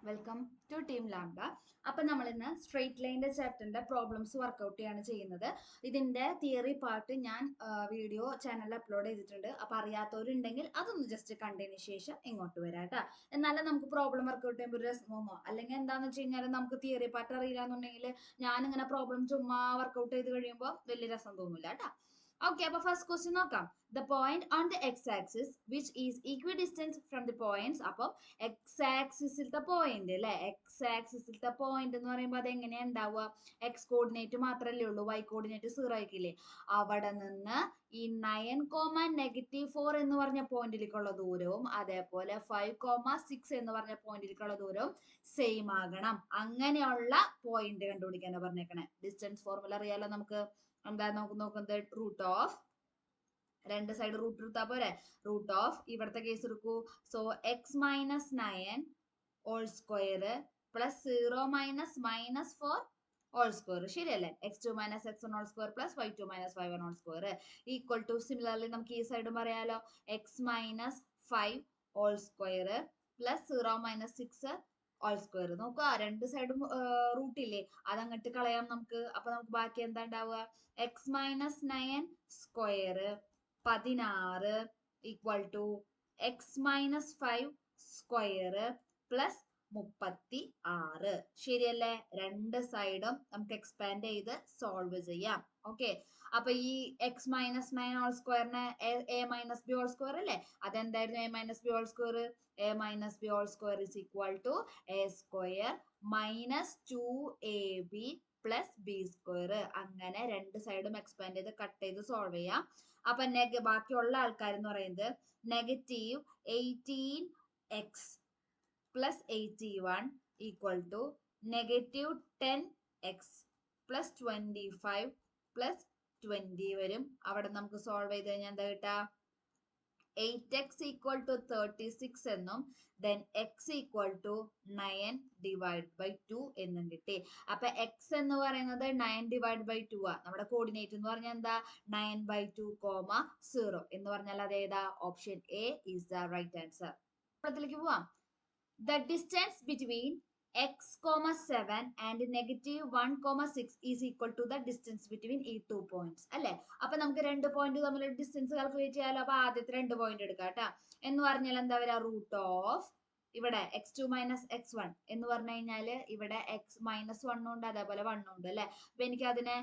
Welcome to team lambda. അപ്പം നമ്മൾ ഇന്ന് സ്ട്രെയിറ്റ് ലൈൻ്റെ ചാപ്റ്ററിൻ്റെ പ്രോബ്ലംസ് വർക്കൗട്ട് ചെയ്യാണ് ചെയ്യുന്നത്. ഇതിൻ്റെ തിയറി പാർട്ട് ഞാൻ വീഡിയോ ചാനലിൽ അപ്ലോഡ് ചെയ്തിട്ടുണ്ട്. അപ്പം അറിയാത്തവരുണ്ടെങ്കിൽ അതൊന്ന് ജസ്റ്റ് കണ്ടതിന് ശേഷം ഇങ്ങോട്ട് വരാം കേട്ടോ. എന്നാലും നമുക്ക് പ്രോബ്ലം വർക്കൗട്ട് ചെയ്യുമ്പോൾ ഒരു രസം തോന്നുമോ? അല്ലെങ്കിൽ എന്താണെന്ന് വെച്ച് കഴിഞ്ഞാൽ നമുക്ക് തിയറി പാർട്ട് അറിയില്ല എന്നുണ്ടെങ്കിൽ ഞാനിങ്ങനെ പ്രോബ്ലം ചുമ്മാ വർക്കൗട്ട് ചെയ്ത് കഴിയുമ്പോൾ വലിയ രസം തോന്നില്ല കേട്ടോ. Okay, അപ്പോൾ ഫസ്റ്റ് ക്വസ്റ്റ്യൻ നോക്കാം. The point on the x-axis which is equidistant from the points. അപ്പം എക്സ് ആക്സിസിലത്തെ പോയിന്റ് അല്ലെ, എക്സ് ആക്സിസിലത്തെ പോയിന്റ് എന്ന് പറയുമ്പോൾ അത് എങ്ങനെയാ ഉണ്ടാവുക? എക്സ് കോർഡിനേറ്റ് മാത്രമല്ലേ ഉള്ളൂ, വൈ കോർഡിനേറ്റ് 0 ആയിക്കില്ലേ? അവിടെ നിന്ന് ഈ 9,-4 എന്ന് പറഞ്ഞ പോയിന്റിലേക്കുള്ള ദൂരവും അതേപോലെ 5,6 എന്ന് പറഞ്ഞ പോയിന്റിലേക്കുള്ള ദൂരവും സെയിം ആകണം. അങ്ങനെയുള്ള പോയിന്റ് കണ്ടുപിടിക്കാനാണ് പറഞ്ഞേക്കണേ. ഡിസ്റ്റൻസ് ഫോർമുല അറിയാലോ നമുക്ക്. എന്താ നമുക്ക് നോക്കുന്നത്? റൂട്ട് ഓഫ്, രണ്ട് സൈഡ് റൂട്ട് എടുത്താൽ പോരെ. റൂട്ട് ഓഫ് ഇവിടുത്തെ കേസ് എടുക്കൂ. So x minus 9 whole square plus 0 minus -4 whole square, ശരിയല്ലേ? x2 minus x1 whole square plus y2 minus y1 whole square equal to, similarly നമുക്ക് ഈ സൈഡും പറയാലോ, x minus 5 whole square plus 0 minus 6 whole square. നോക്കുക, രണ്ട് സൈഡും root ഇല്ലേ, അതങ്ങോട്ട് കളയാം നമുക്ക്. അപ്പൊ നമുക്ക് ബാക്കി എന്താ ഉണ്ടാവുക? X minus 9 square 16 equal to x minus 5 square plus 36, ശരിയല്ലേ? രണ്ട് സൈഡും നമുക്ക് എക്സ്പാൻഡ് ചെയ്ത് സോൾവ് ചെയ്യാം. ഓക്കെ, അപ്പൊ ഈ എക്സ് മൈനസ് 9 ഹോൾ സ്ക്വയറിന് a minus b whole square അല്ലേ? അതെന്തായിരുന്നു a minus b whole square? A minus b whole square is equal to a square minus 2ab plus b square. അങ്ങനെ രണ്ട് സൈഡും എക്സ്പാൻഡ് ചെയ്ത് കട്ട് ചെയ്ത് സോൾവ് ചെയ്യാം. അപ്പൊ ബാക്കിയുള്ള ആൾക്കാർ എന്ന് പറയുന്നത് negative 18x plus 81 equal to negative 10x plus 25 plus 20 വരും. അവിടെ നമുക്ക് സോൾവ് ചെയ്ത് കഴിഞ്ഞാൽ എന്താ കിട്ടാ? 8x ഈക്വൽ ടു 36 എന്നും then x equal to 9 divide by 2 എന്നും കിട്ടി. അപ്പൊ x എന്ന് പറയുന്നത് 9 ഡിവൈഡ് ബൈ 2 ആ. നമ്മുടെ കോർഡിനേറ്റ് എന്ന് പറഞ്ഞാൽ എന്താ? 9/2, 0 എന്ന് പറഞ്ഞാൽ അതേതാ? Option A is the right answer. ത്തിലേക്ക് പോവാം. The distance between x, 7 and -1, 6 is equal to the distance between ഈ 2 points അല്ലെ? അപ്പൊ നമുക്ക് രണ്ട് പോയിന്റ് തമ്മിൽ ഡിസ്റ്റൻസ് കാൽക്കുലേറ്റ് ചെയ്യാലോ. അപ്പൊ ആദ്യത്തെ രണ്ട് പോയിന്റ് എടുക്കാം കേട്ടാ. എന്ന് പറഞ്ഞാൽ എന്താ വരാ? റൂട്ട് ഓഫ് ഇവിടെ x2 മൈനസ് x1 എന്ന് പറഞ്ഞു കഴിഞ്ഞാല് ഇവിടെ x മൈനസ് 1 ഉണ്ട് അതേപോലെ 1 ഉണ്ട് അല്ലെ? അപ്പൊ എനിക്ക് അതിനെ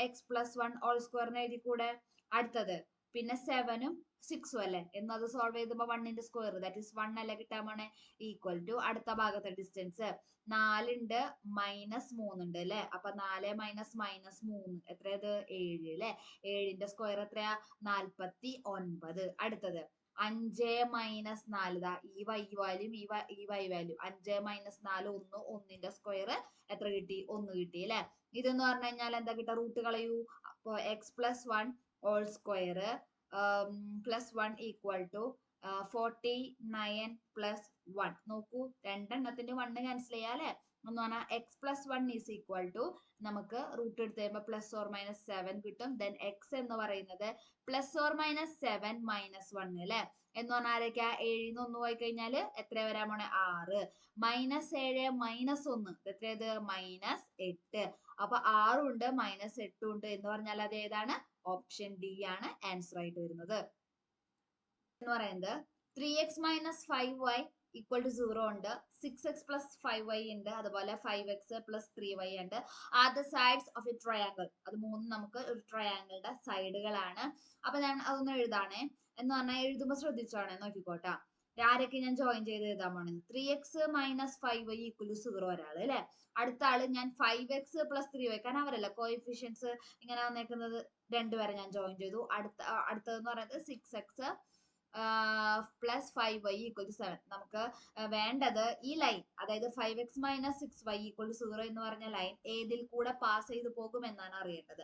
x പ്ലസ് 1 ഹോൾ സ്ക്വയറിന് എഴുതി കൂടെ. അടുത്തത് പിന്നെ 7ഉം 6ഉം അല്ലെ? എന്നത് സോൾവ് ചെയ്തപ്പോ 1ന്റെ സ്ക്വയർ ദാറ്റ് ഈസ് 1 അല്ലെ കിട്ടാൻ പോണേ? ഈക്വൽ ടു അടുത്ത ഭാഗത്തെ ഡിസ്റ്റൻസ് 4 ഉണ്ട് -3 ഉണ്ട് അല്ലെ? അപ്പൊ 4 മൈനസ് -3 എത്രയത്? 7 അല്ലെ? 7ന്റെ സ്ക്വയർ എത്രയാ? 49. അടുത്തത് 5 മൈനസ് 4, ദാ ഈ y വാല്യൂ ഈ y വാല്യൂ 5 മൈനസ് 4 1, 1ന്റെ സ്ക്വയർ എത്ര കിട്ടി? 1 കിട്ടി അല്ലെ? ഇതെന്ന് പറഞ്ഞു കഴിഞ്ഞാൽ എന്താ കിട്ടാ? റൂട്ട് കളയൂ. അപ്പൊ x plus 1 whole square plus 1 equal to 49 plus 1. നോക്കൂ, രണ്ടെണ്ണത്തിന്റെ 1 ക്യാൻസൽ ചെയ്യാം അല്ലെ? എന്ന് പറഞ്ഞാൽ x plus 1 is equal to നമുക്ക് റൂട്ട് എടുത്ത് കഴിയുമ്പോൾ പ്ലസ് ഓർ മൈനസ് 7 കിട്ടും. ദെൻ എക്സ് എന്ന് പറയുന്നത് പ്ലസ് ഓർ മൈനസ് 7 മൈനസ് 1 അല്ലെ? എന്ന് പറഞ്ഞാൽ ആരൊക്കെയാ? 7ന്ന് 1 പോയി കഴിഞ്ഞാല് എത്ര വരാൻ പോണേ? 6 -7 -1 എത്രയത്? -8. അപ്പൊ 6 ഉണ്ട് -8 ഉണ്ട് എന്ന് പറഞ്ഞാൽ അത് ഏതാണ്? ഓപ്ഷൻ ഡി ആണ് ആൻസർ ആയിട്ട് വരുന്നത്. എന്ന് പറയുന്നത് 3x minus 5y equal to 0 ഉണ്ട്, 6x പ്ലസ് 5y ഉണ്ട്, അതുപോലെ 5x പ്ലസ് 3y ഉണ്ട്. Are the sides of A triangle. അത് മൂന്നും നമുക്ക് ഒരു ട്രയാങ്കിളുടെ സൈഡുകളാണ്. അപ്പൊ ഞാൻ അതൊന്ന് എഴുതാണേ. എന്ന് പറഞ്ഞാൽ എഴുതുമ്പോൾ ശ്രദ്ധിച്ചോണേ, നോക്കിക്കോട്ടാ. ആരൊക്കെ ഞാൻ ജോയിൻ ചെയ്ത് എഴുതാൻ പോണെന്ന്. 3x minus 5y equal to 0 ഒരാള് അല്ലെ? അടുത്ത ആള് ഞാൻ 5x പ്ലസ് 3y, കാരണം അവരല്ല കോഎഫിഷ്യൻസ് ഇങ്ങനെ വന്നേക്കുന്നത്, രണ്ടുപേരെ ഞാൻ ജോയിൻ ചെയ്തു. അടുത്തതെന്ന് പറയുന്നത് 6x plus 5y equal to 7. നമുക്ക് വേണ്ടത് ഈ ലൈൻ, അതായത് 5x minus 6y equal to 0 എന്ന് പറഞ്ഞ ലൈൻ ഏതിൽ കൂടെ പാസ് ചെയ്ത് പോകും എന്നാണ് അറിയേണ്ടത്.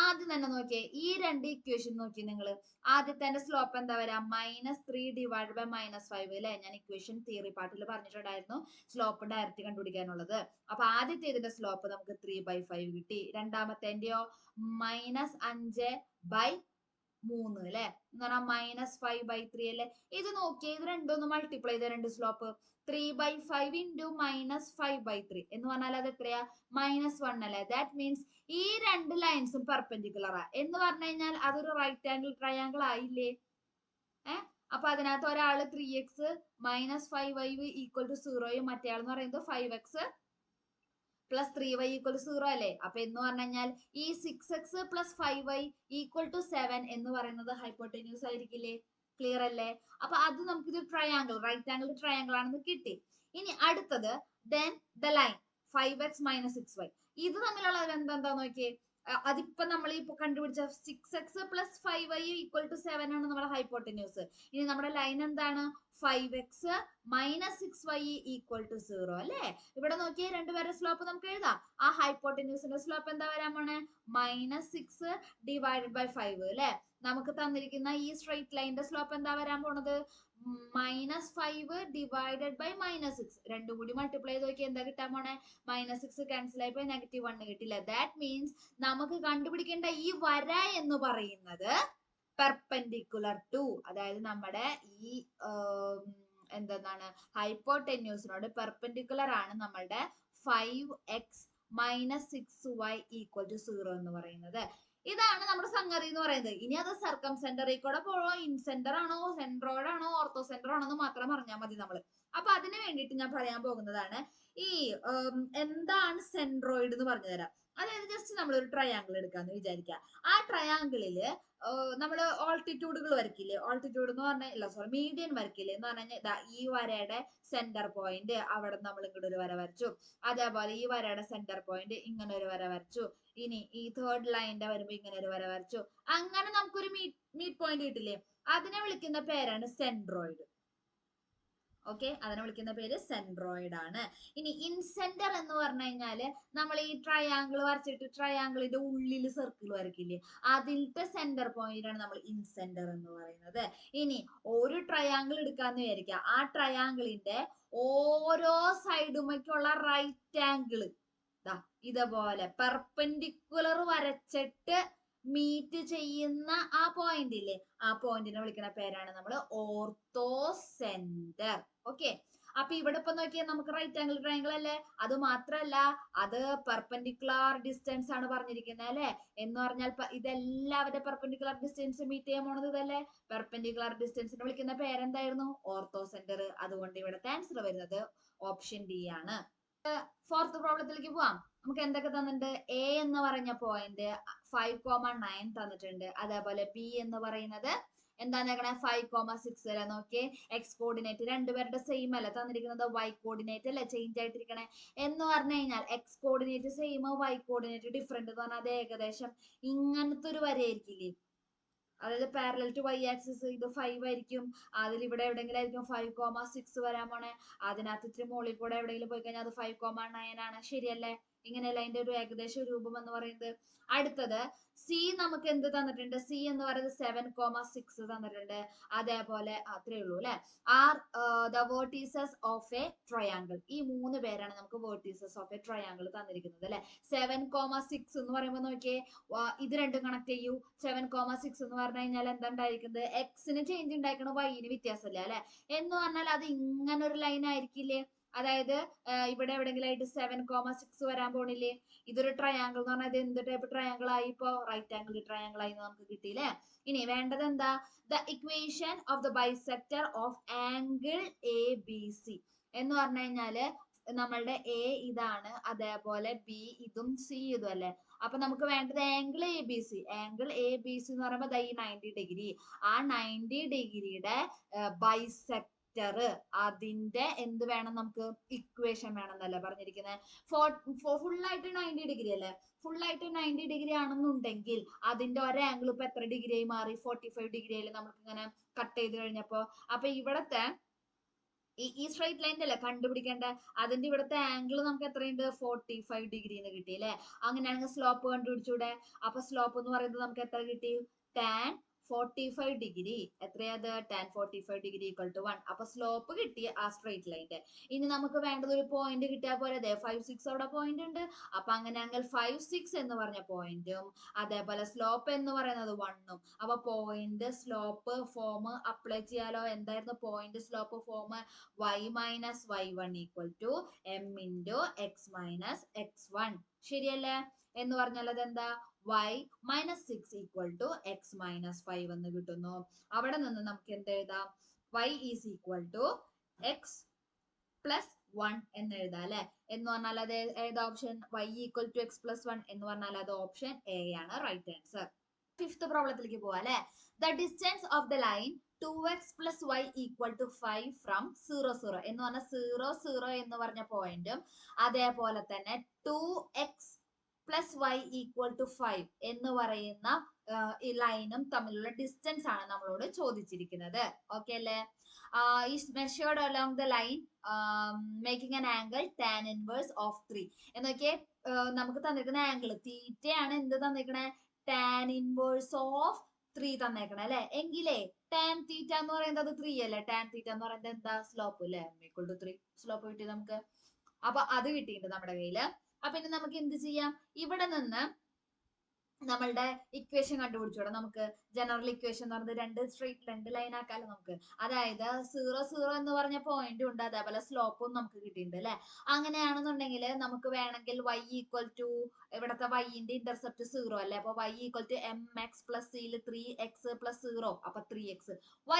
ആദ്യം തന്നെ നോക്കിയേ, ഈ രണ്ട് ഇക്വേഷൻ നോക്കി നിങ്ങൾ. ആദ്യത്തെ സ്ലോപ്പ് എന്താ വരാ? -3 ഡിവൈഡ് ബൈ -5 അല്ലെ? ഞാൻ ഇക്വേഷൻ തിയറി പാർട്ടിൽ പറഞ്ഞിട്ടുണ്ടായിരുന്നു സ്ലോപ്പ് ഡയറക്റ്റ് കണ്ടുപിടിക്കാനുള്ളത്. അപ്പൊ ആദ്യത്തെ ഇതിന്റെ സ്ലോപ്പ് നമുക്ക് 3/5 കിട്ടി. രണ്ടാമത്തേന്റെയോ -5/3 3 അല്ലെ എന്ന് പറഞ്ഞാൽ -5/3 അല്ലെ. ഇത് നോക്കിയേ, ഇത് രണ്ടും ഒന്ന് മൾട്ടിപ്ലൈ ചെയ്ത രണ്ട് സ്ലോപ്പ് 3/5 ഇൻറ്റു -5/3 എന്ന് പറഞ്ഞാൽ അത് എത്രയാ? -1 അല്ലെ. ദാറ്റ് മീൻസ് ഈ രണ്ട് ലൈൻസും പെർപെൻഡിക്കുലറാ എന്ന് പറഞ്ഞു കഴിഞ്ഞാൽ അതൊരു റൈറ്റ് ആംഗിൾ ട്രയാങ്കിൾ ആയില്ലേ? അപ്പൊ അതിനകത്ത് ഒരാള് 3x -5y ഈക്വൽ ടു 0 മറ്റേ ആൾ എന്ന് പറയുന്നത് 5x plus 3y equal to 0 അല്ലേ. അപ്പൊ എന്ന് പറഞ്ഞു കഴിഞ്ഞാൽ ഈ 6x plus 5y equal to 7 എന്ന് പറയുന്നത് ഹൈപ്പോട്ടന്യൂസ് ആയിരിക്കില്ലേ? ക്ലിയർ അല്ലേ? അപ്പൊ അത് നമുക്ക് ഇത് ട്രയാങ്കിൾ, റൈറ്റ് ആംഗിൾ ട്രയാങ്കിൾ ആണെന്ന് കിട്ടി. ഇനി അടുത്തത് then the line 5x - 6y, ഇത് തമ്മിലുള്ള ബന്ധം എന്താ നോക്കിയേ. അതിപ്പോ നമ്മൾ ഇപ്പൊ കണ്ടുപിടിച്ച 6x plus 5y equal to 7 ആണ് നമ്മുടെ ഹൈപ്പോട്ടന്യൂസ്. ഇനി നമ്മുടെ ലൈൻ എന്താണ്? 5x - 6y ഈക്വൽ ടു 0 അല്ലേ. ഇവിടെ നോക്കിയേ, രണ്ടുപേരുടെ സ്ലോപ്പ് നമുക്ക് എഴുതാം. ആ ഹൈപ്പോട്ടന്യൂസിന്റെ സ്ലോപ്പ് എന്താ വരാൻ പോണേ? -6 ഡിവൈഡഡ് ബൈ 5 അല്ലെ. നമുക്ക് തന്നിരിക്കുന്ന ഈ സ്ട്രെയിറ്റ് ലൈനിന്റെ സ്ലോപ്പ് എന്താ വരാൻ പോണത്? -5 ഡിവൈഡഡ് ബൈ -6. രണ്ടും കൂടി മൾട്ടിപ്ലൈ ചെയ്ത് നോക്കി എന്താ കിട്ടാൻ പോണേ? -6 ക്യാൻസൽ ആയപ്പോ -1 കിട്ടില്ല. ദാറ്റ് മീൻസ് നമുക്ക് കണ്ടുപിടിക്കേണ്ട ഈ വര എന്ന് പറയുന്നത് പെർപെൻഡിക്കുലർ ടു, അതായത് നമ്മുടെ ഈ എന്താണ് ഹൈപ്പോടെന്യൂസിനോട് പെർപെൻഡിക്കുലർ ആണ് നമ്മളുടെ 5x - 6y ഈക്വൽ ടു 0 എന്ന് പറയുന്നത്. ഇതാണ് നമ്മുടെ സംഗതി എന്ന് പറയുന്നത്. ഇനി അത് സർക്കം സെന്ററിൽ കൂടെ പോണോ, ഇൻസെന്റർ ആണോ, സെൻട്രോയിഡ് ആണോ, ഓർത്തോ സെന്റർ ആണോ എന്ന് മാത്രം അറിഞ്ഞാൽ മതി നമ്മൾ. അപ്പൊ അതിന് വേണ്ടിയിട്ട് ഞാൻ പറയാൻ പോകുന്നതാണ് ഈ എന്താണ് സെൻട്രോയിഡ് എന്ന് പറഞ്ഞു തരാം. അതായത് ജസ്റ്റ് നമ്മൾ ഒരു ട്രയാങ്കിൾ എടുക്കാന്ന് വിചാരിക്കുക. ആ ട്രയാങ്കിളില് നമ്മൾ ഓൾട്ടിറ്റ്യൂഡുകൾ വരയ്ക്കില്ലേ? ഓൾട്ടിറ്റ്യൂഡ് എന്ന് പറഞ്ഞാൽ മീഡിയൻ വരയ്ക്കില്ലേ എന്ന് പറഞ്ഞു കഴിഞ്ഞാൽ ഈ വരയുടെ സെന്റർ പോയിന്റ് അവിടെ നമ്മൾ ഇങ്ങോട്ട് ഒരു വര വരച്ചു. അതേപോലെ ഈ വരയുടെ സെന്റർ പോയിന്റ് ഇങ്ങനെ ഒരു വര വരച്ചു. ഇനി ഈ തേർഡ് ലൈനിന്റെ വരുമ്പോ ഇങ്ങനെ ഒരു വര വരച്ചു. അങ്ങനെ നമുക്കൊരു മീറ്റ് പോയിന്റ് കിട്ടില്ലേ? അതിനെ വിളിക്കുന്ന പേരാണ് സെൻട്രോയിഡ്. ഓക്കെ, അതിനെ വിളിക്കുന്ന പേര് സെൻട്രോയിഡ് ആണ്. ഇനി ഇൻസെന്റർ എന്ന് പറഞ്ഞു കഴിഞ്ഞാല് നമ്മൾ ഈ ട്രയാങ്കിൾ വരച്ചിട്ട് ട്രയാങ്കിളിന്റെ ഉള്ളിൽ സർക്കിൾ വരയ്ക്കില്ലേ? അതിലത്തെ സെന്റർ പോയിന്റ് ആണ് നമ്മൾ ഇൻസെന്റർ എന്ന് പറയുന്നത്. ഇനി ഒരു ട്രയാങ്കിൾ എടുക്കാന്ന് വിചാരിക്കുക. ആ ട്രയാങ്കിളിന്റെ ഓരോ സൈഡുമേക്കുള്ള റൈറ്റ് ആംഗിള് ഇതേപോലെ പെർപെൻഡിക്കുലർ വരച്ചിട്ട് മീറ്റ് ചെയ്യുന്ന ആ പോയിന്റ് ഇല്ലേ? ആ പോയിന്റിനെ വിളിക്കുന്ന പേരാണ് നമ്മൾ ഓർത്തോ സെന്റർ. ഓക്കെ, അപ്പൊ ഇവിടെ ഇപ്പൊ നോക്കിയാൽ നമുക്ക് റൈറ്റ് ആംഗിൾ ട്രയാങ്കിൾ അല്ലേ. അത് മാത്രല്ല, അത് പെർപെൻഡിക്കുലർ ഡിസ്റ്റൻസ് ആണ് പറഞ്ഞിരിക്കുന്നത് അല്ലെ. എന്ന് പറഞ്ഞാൽ ഇതെല്ലാവരുടെ പെർപെൻഡിക്കുലർ ഡിസ്റ്റൻസ് മീറ്റ് ചെയ്യാൻ പോണത് ഇതല്ലേ. പെർപെൻഡിക്കുലർ ഡിസ്റ്റൻസിനെ വിളിക്കുന്ന പേരെന്തായിരുന്നു? Ortho centre. അതുകൊണ്ട് ഇവിടുത്തെ ആൻസർ വരുന്നത് ഓപ്ഷൻ ഡി ആണ്. ഫോർത്ത് പ്രോബ്ലത്തിലേക്ക് പോവാം. നമുക്ക് എന്തൊക്കെ തന്നിട്ടുണ്ട്? എ എന്ന് പറഞ്ഞ പോയിന്റ് 5,9 തന്നിട്ടുണ്ട്. അതേപോലെ ബി എന്ന് പറയുന്നത് എന്താണ് 5,6 അല്ലെ. നോക്കിയേ, എക്സ് കോർഡിനേറ്റ് രണ്ടുപേരുടെ സെയിം അല്ല തന്നിരിക്കുന്നത്, വൈ കോർഡിനേറ്റ് അല്ലെ ചേഞ്ച് ആയിട്ടിരിക്കണേ. എന്ന് പറഞ്ഞു കഴിഞ്ഞാൽ x coordinate same, y coordinate different എന്ന് പറഞ്ഞാൽ അത് ഏകദേശം ഇങ്ങനത്തെ ഒരു വരയായിരിക്കില്ലേ? അതായത് പാരലൽ ടു വൈ ആക്സിസ് ഇത് 5 ആയിരിക്കും. അതിൽ ഇവിടെ എവിടെയെങ്കിലും ആയിരിക്കും 5,6 വരാൻ പോണേ. അതിനകത്ത് ഇത്തിരി മുകളിൽ കൂടെ എവിടെയെങ്കിലും പോയി കഴിഞ്ഞാൽ അത് 5,9 ആണ്. ശരിയല്ലേ? ഇങ്ങനെയല്ല അതിന്റെ ഒരു ഏകദേശ രൂപം എന്ന് പറയുന്നത്. അടുത്തത് സി നമുക്ക് എന്ത് തന്നിട്ടുണ്ട്? സി എന്ന് പറയുന്നത് 7,6 തന്നിട്ടുണ്ട്. അതേപോലെ അത്രേ ഉള്ളൂ അല്ലെ. Are the vertices of A triangle. ഈ 3 പേരാണ് നമുക്ക് വേർട്ടീസസ് ഓഫ് എ ട്രയാങ്കിൾ തന്നിരിക്കുന്നത് അല്ലെ. 7,6 എന്ന് പറയുമ്പോൾ നോക്കിയേ, ഇത് രണ്ടും കണക്ട് ചെയ്യൂ. 7,6 എന്ന് പറഞ്ഞു കഴിഞ്ഞാൽ എന്താ ഉണ്ടായിരിക്കുന്നത്? എക്സിന് ചേഞ്ച് ഉണ്ടായിരിക്കണം, വൈന് വ്യത്യാസമില്ല അല്ലെ. എന്ന് പറഞ്ഞാൽ അത് ഇങ്ങനെ ഒരു ലൈൻ ആയിരിക്കില്ലേ? അതായത് ഇവിടെ എവിടെയെങ്കിലും ആയിട്ട് 7,6 വരാൻ പോണില്ലേ? ഇതൊരു ട്രയാങ്കിൾ എന്ന് പറഞ്ഞാൽ ഇത് എന്ത് ടൈപ്പ് ട്രയാങ്കിൾ ആയി? ഇപ്പൊ റൈറ്റ് ആംഗിൾ ട്രയാങ്കിൾ ആയി നമുക്ക് കിട്ടിയില്ലേ. ഇനി വേണ്ടത് എന്താ? The equation of the bisector of angle A b C എന്ന് പറഞ്ഞു കഴിഞ്ഞാല് നമ്മളുടെ എ ഇതാണ്, അതേപോലെ ബി ഇതും സി ഇതും അല്ലെ. അപ്പൊ നമുക്ക് വേണ്ടത് angle A b C. Angle A b C എന്ന് പറയുമ്പോൾ ഈ 90 ഡിഗ്രി, ആ 90 ഡിഗ്രിയുടെ ബൈസെക്ടർ അതിന്റെ എന്ത് വേണം? നമുക്ക് ഇക്വേഷൻ വേണം എന്നല്ലേ പറഞ്ഞിരിക്കുന്നത്. ഫുൾ ആയിട്ട് 90 ഡിഗ്രി അല്ലേ. ഫുൾ ആയിട്ട് 90 ഡിഗ്രി ആണെന്നുണ്ടെങ്കിൽ അതിന്റെ ഒരു ആംഗിൾ ഇപ്പൊ എത്ര ഡിഗ്രി ആയി മാറി? 45 ഡിഗ്രി ആയി നമുക്ക് ഇങ്ങനെ കട്ട് ചെയ്ത് കഴിഞ്ഞപ്പോ. അപ്പൊ ഇവിടത്തെ ഈ സ്ട്രൈറ്റ് ലൈൻ അല്ലേ കണ്ടുപിടിക്കേണ്ട, അതിന്റെ ഇവിടുത്തെ ആംഗിൾ നമുക്ക് എത്രയുണ്ട്? 45 ഡിഗ്രി എന്ന് കിട്ടി അല്ലെ. അങ്ങനെയാണെങ്കിൽ സ്ലോപ്പ് കണ്ടുപിടിച്ചൂടെ? അപ്പൊ സ്ലോപ്പ് എന്ന് പറയുന്നത് നമുക്ക് എത്ര കിട്ടി? tan 45 ഡിഗ്രി എത്രയത് tan 45 ഡിഗ്രി ഈക്വൽ ടു 1. അപ്പൊ സ്ലോപ്പ് കിട്ടി ആ സ്ട്രേറ്റ് ലൈൻ്റെ. ഇനി നമുക്ക് വേണ്ടത് ഒരു പോയിന്റ് കിട്ടിയാൽ പോലെ 5 6 അവിടെ പോയിന്റ് ഉണ്ട്. അപ്പൊ അങ്ങനെയാണെങ്കിൽ 5 6 എന്ന് പറഞ്ഞ പോയിന്റും അതേപോലെ സ്ലോപ്പ് എന്ന് പറയുന്നത് 1ഉം. അപ്പൊ പോയിന്റ് സ്ലോപ്പ് ഫോം അപ്ലൈ ചെയ്യാലോ. എന്തായിരുന്നു point slope form? y minus y1 equal to m into x minus x1. ശരിയല്ലേ? എന്ന് പറഞ്ഞാൽ അതെന്താ? y minus 6 equal to x minus 5 എന്ന് കിട്ടുന്നു. അവിടെ നിന്ന് നമുക്ക് എന്ത് എഴുതാം? y is equal to x plus 1 എന്ന് എഴുതാം അല്ലെ. എന്ന് പറഞ്ഞാൽ അത് ഏത് option? y equal to x plus 1 എന്ന് പറഞ്ഞാൽ അത് ഓപ്ഷൻ എ ആണ് റൈറ്റ് ആൻസർ. ഫിഫ്ത്ത് പ്രോബ്ലത്തിലേക്ക് പോവാം അല്ലെ. The distance of the line 2x plus y equal to 5 from 0 0 എന്ന് പറഞ്ഞ 0 0 എന്ന് പറഞ്ഞ പോയിന്റും അതേപോലെ തന്നെ 2x plus Y equal to 5 എന്ന് പറയുന്ന ഈ ലൈനും തമ്മിലുള്ള ഡിസ്റ്റൻസ് ആണ് നമ്മളോട് ചോദിച്ചിരിക്കുന്നത്. ഓക്കെ അല്ലേ? Is measured along the line making an angle tan inverse of 3. എന്നൊക്കെ നമുക്ക് തന്നിരിക്കുന്ന ആംഗിൾ തീറ്റയാണ്. എന്ത് തന്നിരിക്കണേ? ടാൻ ഇൻവേഴ്സ് ഓഫ് 3 തന്നേക്കണം അല്ലെ. എങ്കിലേ ടാൻ തീറ്റ എന്ന് പറയുന്നത് 3 അല്ലേ. ടാൻ തീറ്റ എന്ന് പറയുന്നത് എന്താ? സ്ലോപ്പ് അല്ലെ. ഈക്വൽ ടു 3 സ്ലോപ്പ് കിട്ടി നമുക്ക്. അപ്പൊ അത് കിട്ടിയിട്ടുണ്ട് നമ്മുടെ കയ്യില്. അപ്പൊ ഇനി നമുക്ക് എന്ത് ചെയ്യാം? ഇവിടെ നിന്ന് നമ്മളുടെ ഇക്വേഷൻ കണ്ടുപിടിച്ചോടാം. നമുക്ക് ജനറൽ ഇക്വേഷൻ എന്ന് പറയുന്നത് രണ്ട് ലൈൻ ആക്കാലോ നമുക്ക്. അതായത് 0 0 എന്ന് പറഞ്ഞ പോയിന്റും ഉണ്ട്, അതേപോലെ സ്ലോപ്പും നമുക്ക് കിട്ടിയിട്ടുണ്ട് അല്ലെ. അങ്ങനെയാണെന്നുണ്ടെങ്കിൽ നമുക്ക് വേണമെങ്കിൽ y ഈക്വൽ ടു ഇവിടത്തെ വൈന്റെ ഇന്റർസെപ്റ്റ് 0 അല്ലെ. അപ്പൊ y equal to m x plus സിയിൽ 3x പ്ലസ് 0 അപ്പൊ 3x.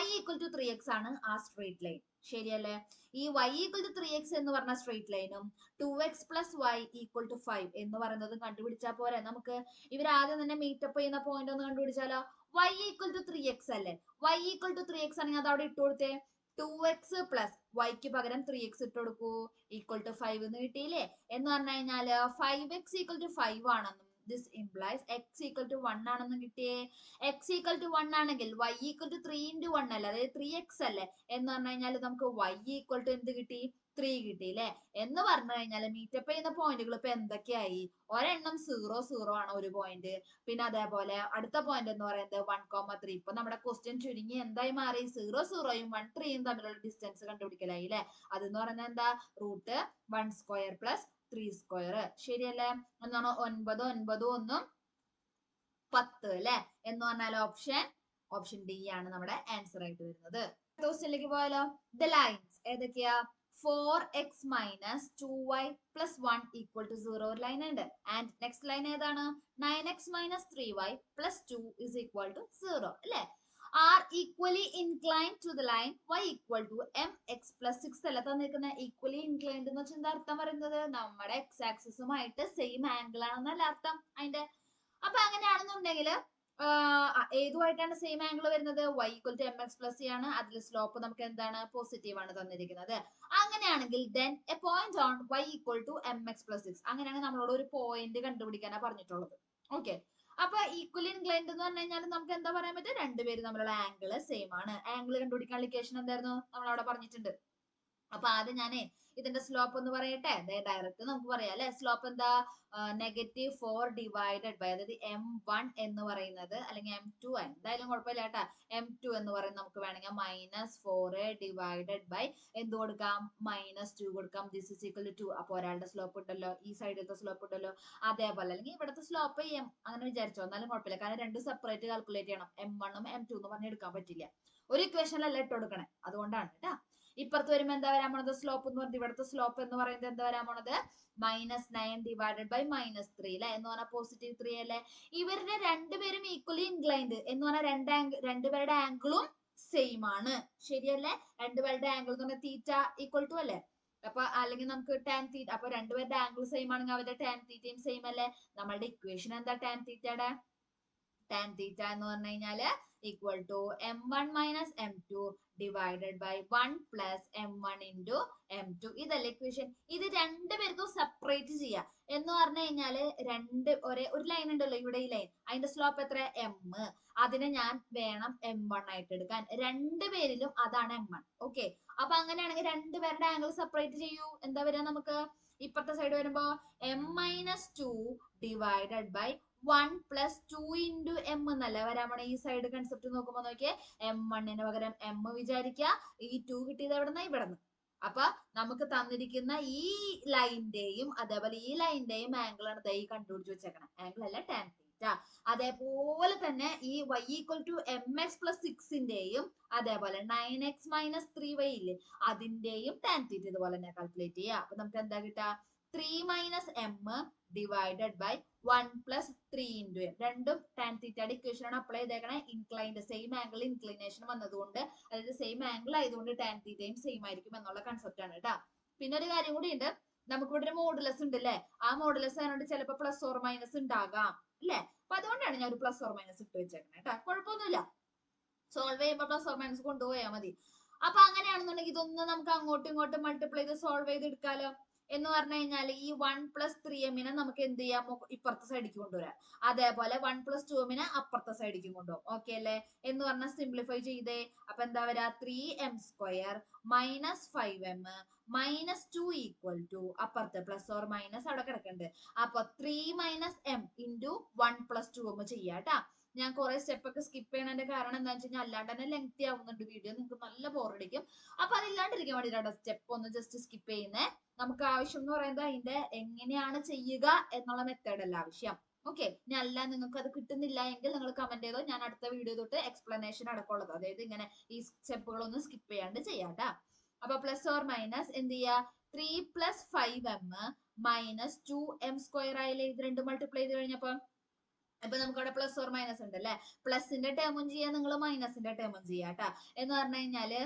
y equal to 3x ആണ് ആ സ്ട്രേറ്റ് ലൈൻ. ശരിയല്ലേ? ഈ y ഈക്വൽ ടു 3x എന്ന് പറഞ്ഞ സ്ട്രേറ്റ് ലൈനും 2x plus y equal to 5 എന്ന് പറയുന്നതും കണ്ടുപിടിച്ചാൽ പോരെ നമുക്ക്. ഇവർ ആദ്യം തന്നെ മീറ്റപ്പ് ചെയ്യുന്ന പോയിന്റ് ഒന്ന് കണ്ടുപിടിച്ചാലോ. y ഈക്വൽ ടു 3x അല്ലേ. y ഈക്വൽ ടു 3x ആണെങ്കിൽ അത് അവിടെ ഇട്ട് കൊടുത്തേ. 2x പ്ലസ് വൈക്ക് പകരം 3x ഇട്ട് കൊടുക്കൂ. ഈക്വൽ ടു 5 എന്ന് കിട്ടിയില്ലേ. എന്ന് പറഞ്ഞു കഴിഞ്ഞാല് 5x ഈക്വൽ ടു 5 ആണെന്നും this implies x equal to 1 ആണെന്നും കിട്ടിയേ. x ഈക്വൽ ടു 1 ആണെങ്കിൽ y ഈക്വൽ ടു 3 ഇൻറ്റു 1 അല്ലേ, അതായത് 3x അല്ലേ. എന്ന് പറഞ്ഞു കഴിഞ്ഞാൽ നമുക്ക് y ഈക്വൽ ടു എന്ത് കിട്ടി? 3 കിട്ടിയില്ലേ. എന്ന് പറഞ്ഞു കഴിഞ്ഞാൽ മീറ്റപ്പ് ചെയ്യുന്ന പോയിന്റുകൾ ഇപ്പൊ എന്തൊക്കെയായി? ഒരെണ്ണം 0 0 ആണ് ഒരു പോയിന്റ്. പിന്നെ അതേപോലെ അടുത്ത പോയിന്റ് എന്ന് പറയുന്നത് 1,3. ഇപ്പൊ നമ്മുടെ ക്വസ്റ്റ്യൻ ചുരുങ്ങി എന്തായി മാറി? 0 0യും 1 3യും തമ്മിലുള്ള ഡിസ്റ്റൻസ് കണ്ടുപിടിക്കലായി അല്ലെ. അതെന്ന് പറയുന്നത് എന്താ? Root 1 square plus 3 square. ശരിയല്ലേ? എന്നാണ് 9 9 1 10 അല്ലെ. എന്ന് പറഞ്ഞാൽ ഓപ്ഷൻ ഡി ആണ് നമ്മുടെ ആൻസർ ആയിട്ട് വരുന്നത്. ക്വസ്റ്റ്യനിലേക്ക് പോയാലോ. ദ ലൈൻസ് ഏതൊക്കെയാ? 4x minus 2y plus 1 equal to 0 ഒരു ലൈൻ ഉണ്ട്. ആൻഡ് നെക്സ്റ്റ് ലൈൻ ഏതാണ്? 9x minus 3y plus 2 is equal to 0 അല്ലെ. are equally inclined to the line y equal to mx plus 6 അല്ല തന്നിരിക്കുന്ന. ഈക്വലി ഇൻക്ലൈൻഡ് എന്ന് വെച്ചാൽ എന്താ അർത്ഥം പറയുന്നത്? നമ്മുടെ എക്സ് ആക്സിസുമായിട്ട് സെയിം ആംഗിൾ ആണെന്നല്ല അർത്ഥം അതിന്റെ. അപ്പൊ അങ്ങനെയാണെന്നുണ്ടെങ്കിൽ ഏതുമായിട്ടാണ് സെയിം ആംഗിൾ വരുന്നത്? y equal to m x plus c ആണ്. അതിൽ സ്ലോപ്പ് നമുക്ക് എന്താണ്? പോസിറ്റീവ് ആണ് തന്നിരിക്കുന്നത്. അങ്ങനെയാണെങ്കിൽ then a point on y equal to m x plus 6. അങ്ങനെയാണെങ്കിൽ നമ്മളോട് ഒരു പോയിന്റ് കണ്ടുപിടിക്കാനാണ് പറഞ്ഞിട്ടുള്ളത്. ഓക്കെ. അപ്പൊ ഈക്വലി ഇൻക്ലൈൻഡ് എന്ന് പറഞ്ഞു കഴിഞ്ഞാൽ നമുക്ക് എന്താ പറയാൻ പറ്റും? രണ്ടുപേരും തമ്മിലുള്ള ആംഗിൾ സെയിം ആണ്. ആംഗിൾ കണ്ടുപിടിക്കാനുള്ള ഇക്വേഷൻ എന്തായിരുന്നു? നമ്മൾ അവിടെ പറഞ്ഞിട്ടുണ്ട്. അപ്പൊ ആദ്യം ഞാനേ ഇതിന്റെ സ്ലോപ്പ് എന്ന് പറയട്ടെ. ഡയറക്റ്റ് നമുക്ക് പറയാം അല്ലെ. സ്ലോപ്പ് എന്താ? -4 ഡിവൈഡഡ് ബൈ, അതായത് m1 എന്ന് പറയുന്നത് അല്ലെങ്കിൽ m2 എന്തായാലും കുഴപ്പമില്ല കേട്ടാ. m2 എന്ന് പറയുന്നത് നമുക്ക് വേണമെങ്കിൽ -4 ഡിവൈഡഡ് ബൈ എന്ത് കൊടുക്കാം? -2 കൊടുക്കാം. This is equal to 2. അപ്പൊ ഒരാളുടെ സ്ലോപ്പ് ഉണ്ടല്ലോ, ഈ സൈഡിലത്തെ സ്ലോപ്പ് ഉണ്ടല്ലോ. അതേപോലെ അല്ലെങ്കിൽ ഇവിടുത്തെ സ്ലോപ്പ് m അങ്ങനെ വിചാരിച്ചോ, എന്നാലും കുഴപ്പമില്ല. കാരണം രണ്ട് സെപ്പറേറ്റ് കാൽക്കുലേറ്റ് ചെയ്യണം. m1 ഉം m2 എന്ന് പറഞ്ഞ് എടുക്കാൻ പറ്റില്ല. ഒരു ഇക്വേഷനിലല്ല ഇട്ട് കൊടുക്കണേ, അതുകൊണ്ടാണ് കേട്ടാ. ഇപ്പുറത്ത് വരുമ്പോ എന്താ വരാൻ പോണത്? സ്ലോപ്പ് എന്ന് പറഞ്ഞത് ഇവിടുത്തെ സ്ലോപ്പ് എന്ന് പറയുന്നത് എന്താ വരാൻ പോണത്? -9 ഡിവൈഡഡ് ബൈ -3 അല്ലെ. എന്ന് പറഞ്ഞാൽ പോസിറ്റീവ് 3 അല്ലെ. ഇവരുടെ രണ്ടുപേരും ഈക്വലി ഇൻക്ലൈൻഡ് എന്ന് പറഞ്ഞാൽ രണ്ടുപേരുടെ ആംഗിളും സെയിം ആണ്. ശരിയല്ലേ? രണ്ടുപേരുടെ ആംഗിൾ എന്ന് പറഞ്ഞാൽ തീറ്റ ഈക്വൽ ടു അല്ലെ. അപ്പൊ അല്ലെങ്കിൽ നമുക്ക് ടാൻ തീറ്റ. അപ്പൊ രണ്ടുപേരുടെ ആംഗിൾ സെയിം ആണെങ്കിൽ അവരുടെ ടാൻ തീറ്റയും സെയിം അല്ലേ. നമ്മളുടെ ഇക്വേഷൻ എന്താ? ടാൻ തീറ്റയുടെ ടാൻ തീറ്റ എന്ന് പറഞ്ഞു കഴിഞ്ഞാല് equal to m1 minus m2 divided by 1 plus m1 into m2. ഇതല്ലേ ഇക്വേഷൻ. ഇത് രണ്ടുപേർക്കും സെപ്പറേറ്റ് ചെയ്യാം. എന്ന് പറഞ്ഞു കഴിഞ്ഞാല് ഒരു ലൈൻ ഉണ്ടല്ലോ ഇവിടെ, ഈ ലൈൻ അതിന്റെ സ്ലോപ്പ് എത്ര? m. അതിനെ ഞാൻ വേണം m1 ആയിട്ട് എടുക്കാൻ. രണ്ടുപേരിലും അതാണ് m1. ഓക്കെ. അപ്പൊ അങ്ങനെയാണെങ്കിൽ രണ്ടുപേരുടെ ആംഗിൾ സെപ്പറേറ്റ് ചെയ്യൂ. എന്താ വരിക നമുക്ക്? ഇപ്പുറത്തെ സൈഡ് വരുമ്പോ m-2 divided by 1 plus 2 into m എന്നല്ലേ വരാൻ പോണേ. ഈ സൈഡ് കൺസെപ്റ്റ് നോക്കുമ്പോൾ നോക്കിയേ, M1 പകരം M വിചാരിക്കുക. ഈ 2 കിട്ടിയത് എവിടെ നിന്ന്? ഇവിടെ നിന്ന്. അപ്പൊ നമുക്ക് തന്നിരിക്കുന്ന ഈ ലൈനിന്റെയും അതേപോലെ ഈ ലൈനിന്റെയും ആംഗിൾ ആണ് ഈ കണ്ടുപിടിച്ച് വെച്ചേക്കണം. ആംഗിൾ അല്ല ടാൻ തീറ്റ. അതേപോലെ തന്നെ ഈ y equal to mx plus 6ന്റെയും അതേപോലെ 9x മൈനസ് 3y ഇല്ലേ, അതിന്റെയും ടാൻ തീറ്റ ഇതുപോലെ തന്നെ കാൽക്കുലേറ്റ് ചെയ്യുക. അപ്പൊ നമുക്ക് എന്താ കിട്ടുക? 3 minus m divided by 1 plus 3 into m. രണ്ടും ടാൻ തീറ്റയുടെ ഇക്വേഷൻ ആണ് അപ്ലൈ ചെയ്തേക്കണേ. ഇൻക്ലൈൻഡ് സെയിം ആംഗിൾ ഇൻക്ലിനേഷൻ വന്നതുകൊണ്ട്, അതായത് സെയിം ആംഗിൾ ആയതുകൊണ്ട് ടാൻ തീറ്റയും സെയിം ആയിരിക്കും എന്നുള്ള കൺസെപ്റ്റ് ആണ് കേട്ടോ. പിന്നെ ഒരു കാര്യം കൂടി ഉണ്ട്, നമുക്കിവിടെ ഒരു മോഡുലസ് ഉണ്ട് അല്ലേ, ആ മോഡുലസ് ആയതുകൊണ്ട് ചിലപ്പോൾ പ്ലസ് ഓർ മൈനസ് ഉണ്ടാകാം അല്ലേ. അപ്പൊ അതുകൊണ്ടാണ് ഞാൻ ഒരു പ്ലസ് ഓർ മൈനസ് ഇട്ട് വെച്ചേക്കുന്നത് കേട്ടോ. കുഴപ്പമൊന്നുമില്ല, സോൾവ് ചെയ്യുമ്പോൾ പ്ലസ് ഓർ മൈനസ് കൊണ്ടുപോയാൽ മതി. അപ്പൊ അങ്ങനെയാണെന്നുണ്ടെങ്കിൽ ഇതൊന്നും നമുക്ക് അങ്ങോട്ടും ഇങ്ങോട്ടും മൾട്ടിപ്ലൈ ചെയ്ത് സോൾവ് ചെയ്ത് എടുക്കാലോ. എന്ന് പറഞ്ഞു കഴിഞ്ഞാൽ ഈ 1 പ്ലസ് 3 എമ്മിനെ നമുക്ക് എന്ത് ചെയ്യാം? ഇപ്പുറത്തെ സൈഡിലേക്ക് കൊണ്ടുവരാം. അതേപോലെ 1 പ്ലസ് 2 എമ്മിനെ അപ്പുറത്തെ സൈഡിലേക്ക് കൊണ്ടുപോകും. ഓക്കെ അല്ലേ? എന്ന് പറഞ്ഞാൽ സിംപ്ലിഫൈ ചെയ്തേ. അപ്പൊ എന്താ വരാ? 3m² minus 5m minus 2 equal to അപ്പുറത്തെ പ്ലസ് ഓർ മൈനസ് അവിടെ കിടക്കുന്നുണ്ട്. അപ്പൊ 3 minus m into 1 plus 2m ചെയ്യാട്ടാ. ഞാൻ കുറെ സ്റ്റെപ്പ് ഒക്കെ സ്കിപ്പ് ചെയ്യണതിന്റെ കാരണം എന്താ വെച്ച് കഴിഞ്ഞാൽ അല്ലാണ്ട് തന്നെ ലെങ്തി ആവുന്നുണ്ട് വീഡിയോ, നിങ്ങൾക്ക് നല്ല ബോറടിക്കും. അപ്പൊ അതില്ലാണ്ടിരിക്കാൻ വേണ്ടിയിട്ടാണ് സ്റ്റെപ്പ് ഒന്ന് ജസ്റ്റ് സ്കിപ്പ് ചെയ്യുന്നേ. നമുക്ക് ആവശ്യം എന്ന് പറയുന്നത് അതിന്റെ എങ്ങനെയാണ് ചെയ്യുക എന്നുള്ള മെത്തേഡ് അല്ല ആവശ്യം. ഓക്കെ, ഇനി അല്ല നിങ്ങൾക്ക് അത് കിട്ടുന്നില്ല എങ്കിൽ നിങ്ങൾ കമന്റ് ചെയ്തോ, ഞാൻ അടുത്ത വീഡിയോ തൊട്ട് എക്സ്പ്ലനേഷൻ അടക്കമുള്ളത്, അതായത് ഇങ്ങനെ ഈ സ്റ്റെപ്പുകളൊന്നും സ്കിപ്പ് ചെയ്യാണ്ട് ചെയ്യാട്ടാ. അപ്പൊ പ്ലസ് ഓർ മൈനസ് എന്ത് ചെയ്യാ? 3 പ്ലസ് 5m മൈനസ് 2m² ആയില്ലേ, ഇത് രണ്ടും മൾട്ടിപ്ലൈ ചെയ്ത് കഴിഞ്ഞപ്പോ. അപ്പൊ നമുക്ക് അവിടെ പ്ലസ് ഓർ മൈനസ് ഉണ്ട് അല്ലെ. പ്ലസിന്റെ ടേമും ചെയ്യാം, നിങ്ങൾ മൈനസിന്റെ ടേമും ചെയ്യാട്ടാ. എന്ന് പറഞ്ഞു കഴിഞ്ഞാല്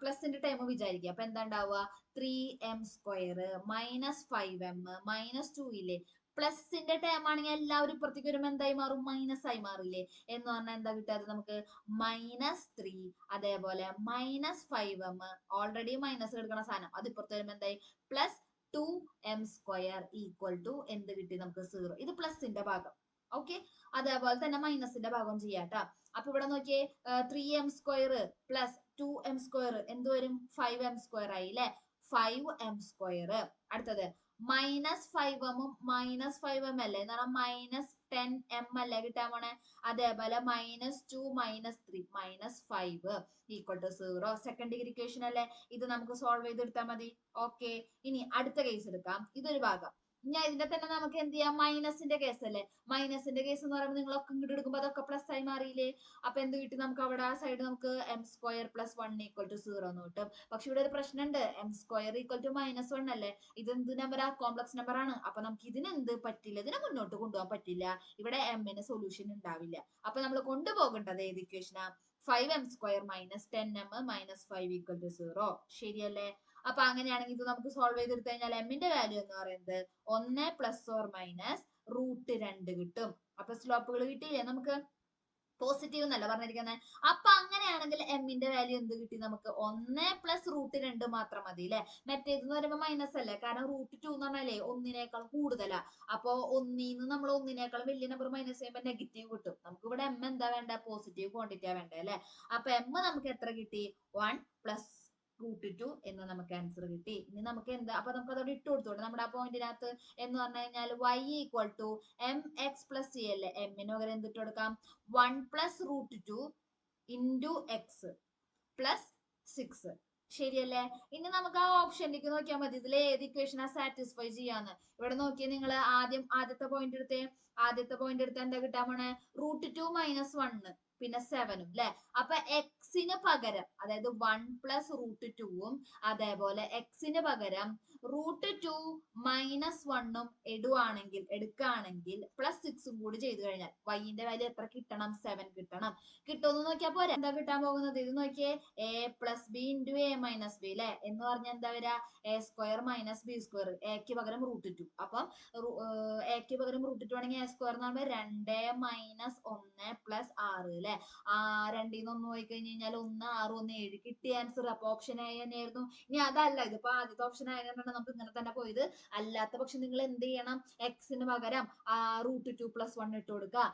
പ്ലസിന്റെ ടേം വിചാരിക്കുക. അപ്പൊ എന്താ ഉണ്ടാവുക? 3m² മൈനസ് 5m മൈനസ് 2 ഇല്ലേ. പ്ലസിന്റെ ടേം ആണെങ്കിൽ എല്ലാവരും ഇപ്പുറത്തേക്ക് വരുമ്പോൾ എന്തായി മാറും? മൈനസ് ആയി മാറില്ലേ. എന്ന് പറഞ്ഞാൽ എന്താ കിട്ടാതെ നമുക്ക്? -3 അതേപോലെ -5m ഓൾറെഡി മൈനസ് എടുക്കുന്ന സാധനം അത് ഇപ്പുറത്ത് വരുമ്പോൾ എന്തായി? പ്ലസ് 2m² ഈക്വൽ ടു എന്ത് കിട്ടി നമുക്ക്? 0. ഇത് പ്ലസിന്റെ ഭാഗം. ഓക്കെ, അതേപോലെ തന്നെ മൈനസിന്റെ ഭാഗം ചെയ്യാട്ടാ. അപ്പൊ ഇവിടെ നോക്കിയേ, 3m² പ്ലസ് 2m² എന്ത് വരും? 5m² ആയി അല്ലെ. 5m². അടുത്തത് മൈനസ് 5m മൈനസ് 5m അല്ലേ, എന്ന് പറഞ്ഞാൽ മൈനസ് 10m അല്ലേ കിട്ടാൻ പോണേ. അതേപോലെ -2 -3 -5 equal to 0. Second degree equation അല്ലേ, ഇത് നമുക്ക് സോൾവ് ചെയ്തെടുത്താൽ മതി. ഓക്കെ, ഇനി അടുത്ത കേസ് എടുക്കാം. ഇതൊരു ഭാഗം. ഞാൻ ഇതിന്റെ തന്നെ നമുക്ക് എന്ത് ചെയ്യാം? മൈനസിന്റെ കേസ് അല്ലേ. മൈനസിന്റെ കേസ് എന്ന് പറയുമ്പോൾ നിങ്ങളൊക്കെ ഇങ്ങോട്ട് എടുക്കുമ്പോൾ അതൊക്കെ പ്ലസ് ആയി മാറിയില്ലേ. അപ്പൊ എന്ത് കിട്ടി നമുക്ക്? അവിടെ ആ സൈഡ് നമുക്ക് m² പ്ലസ് 1 ഈക്വൽ ടു 0 എന്ന് കിട്ടും. പക്ഷെ ഇവിടെ ഒരു പ്രശ്നമുണ്ട്, m² ഈക്വൽ ടു -1 അല്ലേ. ഇത് എന്ത് നമ്പറാ? കോംപ്ലക്സ് നമ്പർ ആണ്. അപ്പൊ നമുക്ക് ഇതിന് എന്ത് പറ്റില്ല? ഇതിനെ മുന്നോട്ട് കൊണ്ടുപോകാൻ പറ്റില്ല. ഇവിടെ എമ്മിന് സൊല്യൂഷൻ ഉണ്ടാവില്ല. അപ്പൊ നമ്മൾ കൊണ്ടുപോകേണ്ടത് ഏത് ഇക്വേഷനാ? 5m² minus 10m minus 5 equal to 0. ശരിയല്ലേ? അപ്പൊ അങ്ങനെയാണെങ്കിൽ ഇത് നമുക്ക് സോൾവ് ചെയ്തെടുത്തു കഴിഞ്ഞാൽ എമ്മിന്റെ വാല്യൂ എന്ന് പറയുന്നത് 1 പ്ലസ് ഓർ മൈനസ് √2 കിട്ടും. അപ്പൊ സ്ലോപ്പുകൾ കിട്ടിയില്ലേ നമുക്ക്? പോസിറ്റീവ് എന്നല്ല പറഞ്ഞിരിക്കുന്നത്. അപ്പൊ അങ്ങനെയാണെങ്കിൽ എമ്മിന്റെ വാല്യൂ എന്ത് കിട്ടി നമുക്ക്? 1 പ്ലസ് √2 മാത്രം മതി അല്ലെ. മറ്റേതെന്ന് പറയുമ്പോൾ മൈനസ് അല്ലേ, കാരണം √2 എന്ന് പറഞ്ഞാലേ ഒന്നിനേക്കാൾ കൂടുതലാ. അപ്പൊ ഒന്നിന്ന് നമ്മൾ ഒന്നിനേക്കാൾ വലിയ നമ്പർ മൈനസ് ചെയ്യുമ്പോൾ നെഗറ്റീവ് കിട്ടും. നമുക്ക് ഇവിടെ എം എന്താ വേണ്ട? പോസിറ്റീവ് ക്വാണ്ടിറ്റിയാ വേണ്ടേ അല്ലെ. അപ്പൊ എം നമുക്ക് എത്ര കിട്ടി? 1 പ്ലസ് √2 എന്ന് നമുക്ക് ആൻസർ കിട്ടി. ഇനി നമുക്ക് എന്താ? അപ്പൊ നമുക്ക് അതോടെ ഇട്ട് കൊടുത്തോട്ടെ നമ്മുടെ ആ പോയിന്റിനകത്ത്. എന്ന് പറഞ്ഞു കഴിഞ്ഞാൽ y equal to mx plus c അല്ലേ. എമ്മിന് പകരം എന്തിട്ട് കൊടുക്കാം? 1 പ്ലസ് √2 ഇൻറ്റു എക്സ് പ്ലസ് 6. ശരിയല്ലേ? ഇനി നമുക്ക് ആ ഓപ്ഷനിലേക്ക് നോക്കിയാൽ മതി, ഇതിൽ ഏത് ഇക്വേഷനാ സാറ്റിസ്ഫൈ ചെയ്യാന്ന്. ഇവിടെ നോക്കിയാൽ നിങ്ങൾ ആദ്യത്തെ പോയിന്റ് എടുത്തേ. ആദ്യത്തെ പോയിന്റ് എടുത്താൽ എന്താ കിട്ടാൻ പോണേ? √2 മൈനസ് 1 പിന്നെ 7 അല്ലെ. അപ്പൊ എക്സിന് പകരം, അതായത് 1 പ്ലസ് √2 അതേപോലെ എക്സിന് പകരം √2 മൈനസ് 1 എടുക്കുകയാണെങ്കിൽ പ്ലസ് 6 കൂടി ചെയ്ത് കഴിഞ്ഞാൽ വൈന്റെ വാല്യൂ എത്ര കിട്ടണം? 7 കിട്ടണം. കിട്ടുമെന്ന് നോക്കിയാൽ പോരെ. എന്താ കിട്ടാൻ പോകുന്നത്? ഇത് നോക്കിയേ, a plus B into a minus B അല്ലെ. എന്ന് പറഞ്ഞാൽ എന്താ വരാ? a² minus b². എക്ക് പകരം √2. അപ്പം എക്ക് പകരം √2 ആണെങ്കിൽ a² എന്ന് പറയുമ്പോൾ 2 മൈനസ് 1 പ്ലസ് 6 അല്ലെ. 2 1 പോയി കഴിഞ്ഞ് കഴിഞ്ഞാൽ 1 6 1 7 കിട്ടിയ ആൻസർ. അപ്പൊ ഓപ്ഷൻ A തന്നെയായിരുന്നു. ഇനി അതല്ല, ഇതിപ്പോ ആദ്യത്തെ ഓപ്ഷൻ ആയതുകൊണ്ടാണ് നമുക്ക് ഇങ്ങനെ തന്നെ പോയത്. അല്ലാത്ത പക്ഷെ നിങ്ങൾ എന്ത് ചെയ്യണം? എക്സിന് പകരം √2 പ്ലസ് 1 ഇട്ട് കൊടുക്കുക,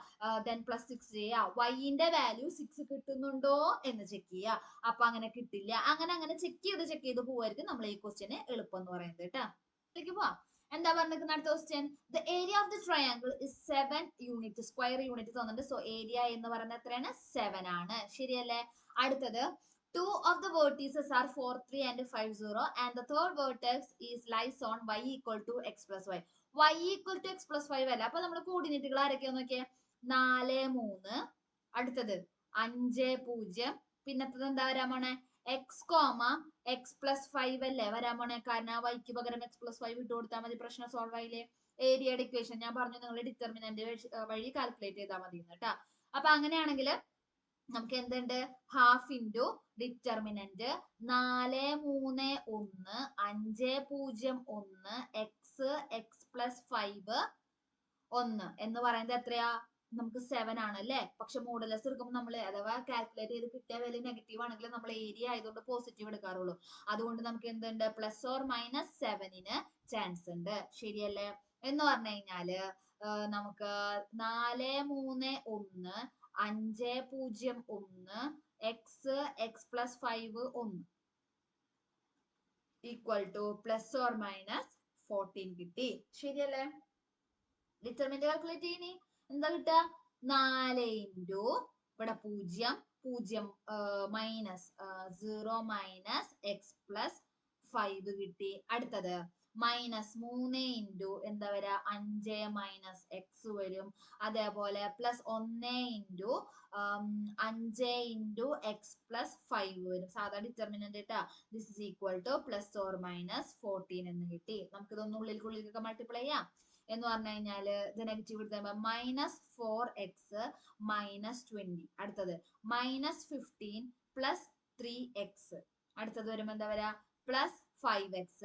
ദെൻ പ്ലസ് 6 ചെയ്യുക. വൈന്റെ വാല്യൂ 6 കിട്ടുന്നുണ്ടോ എന്ന് ചെക്ക് ചെയ്യുക. അപ്പൊ അങ്ങനെ കിട്ടില്ല. അങ്ങനെ ചെക്ക് ചെയ്ത് പോവായിരിക്കും നമ്മൾ ഈ ക്വസ്റ്റ്യന് എളുപ്പം എന്ന് പറയുന്നത് കേട്ടാ. പോവാ. എന്താ പറഞ്ഞിരിക്കുന്ന അടുത്ത question the area of the triangle is 7 unit square unit തോന്നുന്നുണ്ട് സോ ഏരിയ എന്ന് പറയുന്നത് എത്രയാണ് 7 ആണ് ശരിയല്ലേ അടുത്തത് two of the vertices are 4 3 and 5 0 and the third vertex is lies on y equal to x plus y y equal to x plus 5 അല്ല അപ്പൊ നമ്മൾ കോർഡിനേറ്റുകൾ ആരൊക്കെയാന്ന് നോക്കിയേ 4 3 അടുത്തത് 5 0 പിന്നത്തത് എന്താ വരാൻ പോണേ എക്സ് കോമ എക്സ് പ്ലസ് 5 അല്ലേ വരാൻ പോണേ കാരണം വൈക്ക് പകരം എക്സ് പ്ലസ് 5 ഇട്ട് കൊടുത്താൽ മതി പ്രശ്നം സോൾവ് ആയില്ലേ ഏരിയയുടെ ഇക്വേഷൻ ഞാൻ പറഞ്ഞു നിങ്ങൾ ഡിറ്റർമിനന്റ് വഴി കാൽക്കുലേറ്റ് ചെയ്താൽ മതി കേട്ടോ അപ്പൊ അങ്ങനെയാണെങ്കിൽ നമുക്ക് എന്തുണ്ട് half into determinant 4 3 1 5 0 1 X X plus 5 1 എന്ന് പറയുന്നത് എത്രയാ നമുക്ക് 7 ആണ് അല്ലേ പക്ഷെ മോഡുലസ് എടുക്കുമ്പോൾ നമ്മൾ അഥവാ കാൽക്കുലേറ്റ് ചെയ്ത് കിട്ടിയ വാല്യൂ നെഗറ്റീവ് ആണെങ്കിൽ നമ്മൾ ഏരിയ ആയതുകൊണ്ട് പോസിറ്റീവ് എടുക്കാറുള്ളൂ അതുകൊണ്ട് നമുക്ക് എന്തുണ്ട് പ്ലസ് ഓർ മൈനസ് 7ന് ചാൻസ് ഉണ്ട് ശരിയല്ലേ എന്ന് പറഞ്ഞു കഴിഞ്ഞാല് നമുക്ക് 4 3 1 5 0 1 X X plus 5 1 equal two plus or minus 14 കിട്ടി ശരിയല്ലേ ഡിറ്റർമിനന്റ് കാൽക്കുലേറ്റ് ചെയ്യണേ എന്താ കിട്ടുക 4 ഇൻറ്റു ഇവിടെ 0 മൈനസ് 0 മൈനസ് എക്സ് പ്ലസ് 5 കിട്ടി അടുത്തത് മൈനസ് 3 ഇൻറ്റു എന്താ വരാ 5 മൈനസ് എക്സ് വരും അതേപോലെ plus 1 into 5 into X plus 5 വരും സാധാ ഡിറ്റർമിനന്റ് ഇട്ടാ this is equal two plus or minus 14 എന്ന് കിട്ടി നമുക്ക് ഇതൊന്നും ഉള്ളിലേക്കുള്ളിലേക്ക് മൾട്ടിപ്ലൈ ചെയ്യാം എന്ന് പറഞ്ഞു കഴിഞ്ഞാല് ഇത് നെഗറ്റീവ് എടുത്ത് മൈനസ് 4x മൈനസ് 20 അടുത്തത് മൈനസ് 15 പ്ലസ് 3x അടുത്തത് വരുമ്പോ എന്താ വരാ plus 5x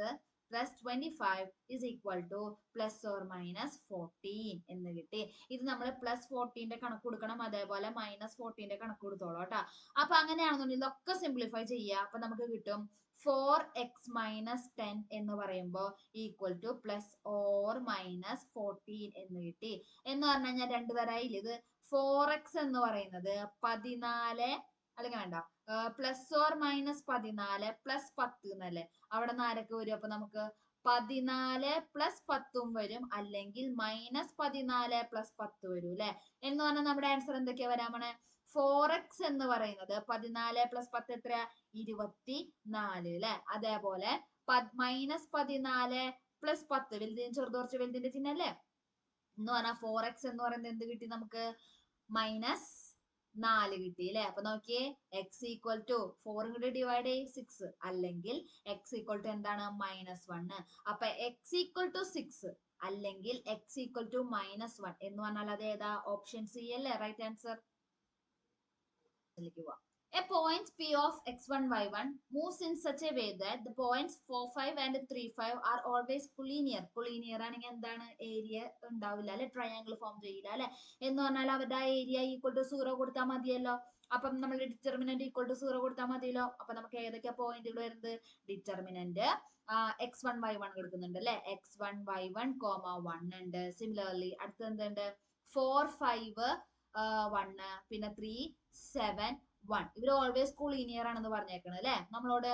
plus 25 is equal two plus or minus 14 എന്ന് കിട്ടി ഇത് നമ്മൾ പ്ലസ് 14ന്റെ കണക്ക് കൊടുക്കണം അതേപോലെ മൈനസ് 14ന്റെ കണക്ക് കൊടുത്തോളൂ കേട്ടോ അപ്പൊ അങ്ങനെയാണെന്നുണ്ടെങ്കിൽ ഇതൊക്കെ സിംപ്ലിഫൈ ചെയ്യുക അപ്പൊ നമുക്ക് കിട്ടും 4x മൈനസ് 10 എന്ന് പറയുമ്പോൾ equal two plus or minus 14 എന്ന് കിട്ടി എന്ന് പറഞ്ഞു കഴിഞ്ഞാൽ രണ്ടു തരായില്ല ഇത് 4x എന്ന് പറയുന്നത് 14 അല്ലെങ്കിൽ വേണ്ട പ്ലസ് ഓർ മൈനസ് 14 പ്ലസ് 10 എന്നല്ലേ അവിടെ നിന്ന് ആരൊക്കെ വരും അപ്പൊ നമുക്ക് 14 പ്ലസ് 10 വരും അല്ലെങ്കിൽ മൈനസ് 14 പ്ലസ് 10 വരും അല്ലെ എന്ന് പറഞ്ഞാൽ നമ്മുടെ ആൻസർ എന്തൊക്കെയാ വരാൻ പോണേ 4x എന്ന് പറയുന്നത് 14 പ്ലസ് 10 എത്രയാ 24 അല്ലെ അതേപോലെ മൈനസ് 14 പ്ലസ് 10 വലുതിന് ചെറുത് കുറച്ച് വലുതിന്റെ ചിഹ്നം അല്ലേ എന്ന് പറഞ്ഞാൽ 4x എന്ന് പറയുന്നത് എന്ത് കിട്ടി നമുക്ക് മൈനസ് 4 കിട്ടി അല്ലെ അപ്പൊ നോക്കിയേ എക്സ് ഈക്വൽ ടു 4 കൂടി ഡിവൈഡ് ചെയ്യും 6 അല്ലെങ്കിൽ എക്സ് ഈക്വൽ ടു എന്താണ് മൈനസ് 1 അപ്പൊ എക്സ് ഈക്വൽ ടു 6 അല്ലെങ്കിൽ എക്സ് ഈക്വൽ ടു മൈനസ് 1 എന്ന് പറഞ്ഞാൽ അത് ഏതാ ഓപ്ഷൻ സി അല്ലേ റൈറ്റ് ആൻസർ പോവാം A point P of x1 y1 moves in such a way that the points 4 5 and 3 5 are always collinear collinear ആണെങ്കിൽ എന്താണ് ഏരിയ ഉണ്ടാവില്ല അല്ലെ ട്രയാങ്കിൾ ഫോം ചെയ്യില്ല അല്ലെ എന്ന് പറഞ്ഞാൽ അവരുടെ ഏരിയ ഈക്വൽ ടു 0 കൊടുത്താൽ മതിയല്ലോ അപ്പം നമ്മൾ ഡിറ്റർമിനന്റ് ഈക്വൽ ടു 0 കൊടുത്താൽ മതിയല്ലോ അപ്പൊ നമുക്ക് ഏതൊക്കെയാ പോയിന്റുകൾ വരുന്നത് ഡിറ്റർമിനന്റ് x1 y1 കൊടുക്കുന്നുണ്ട് അല്ലെ x1 y1 1 ഉണ്ട് സിമിലർലി അടുത്ത് എന്തുണ്ട് 4 5 1 പിന്നെ 3 7 1 ഇവർ ഓൾവേസ് കൊളീനിയർ ആണെന്ന് പറഞ്ഞേക്കണം അല്ലെ നമ്മളോട്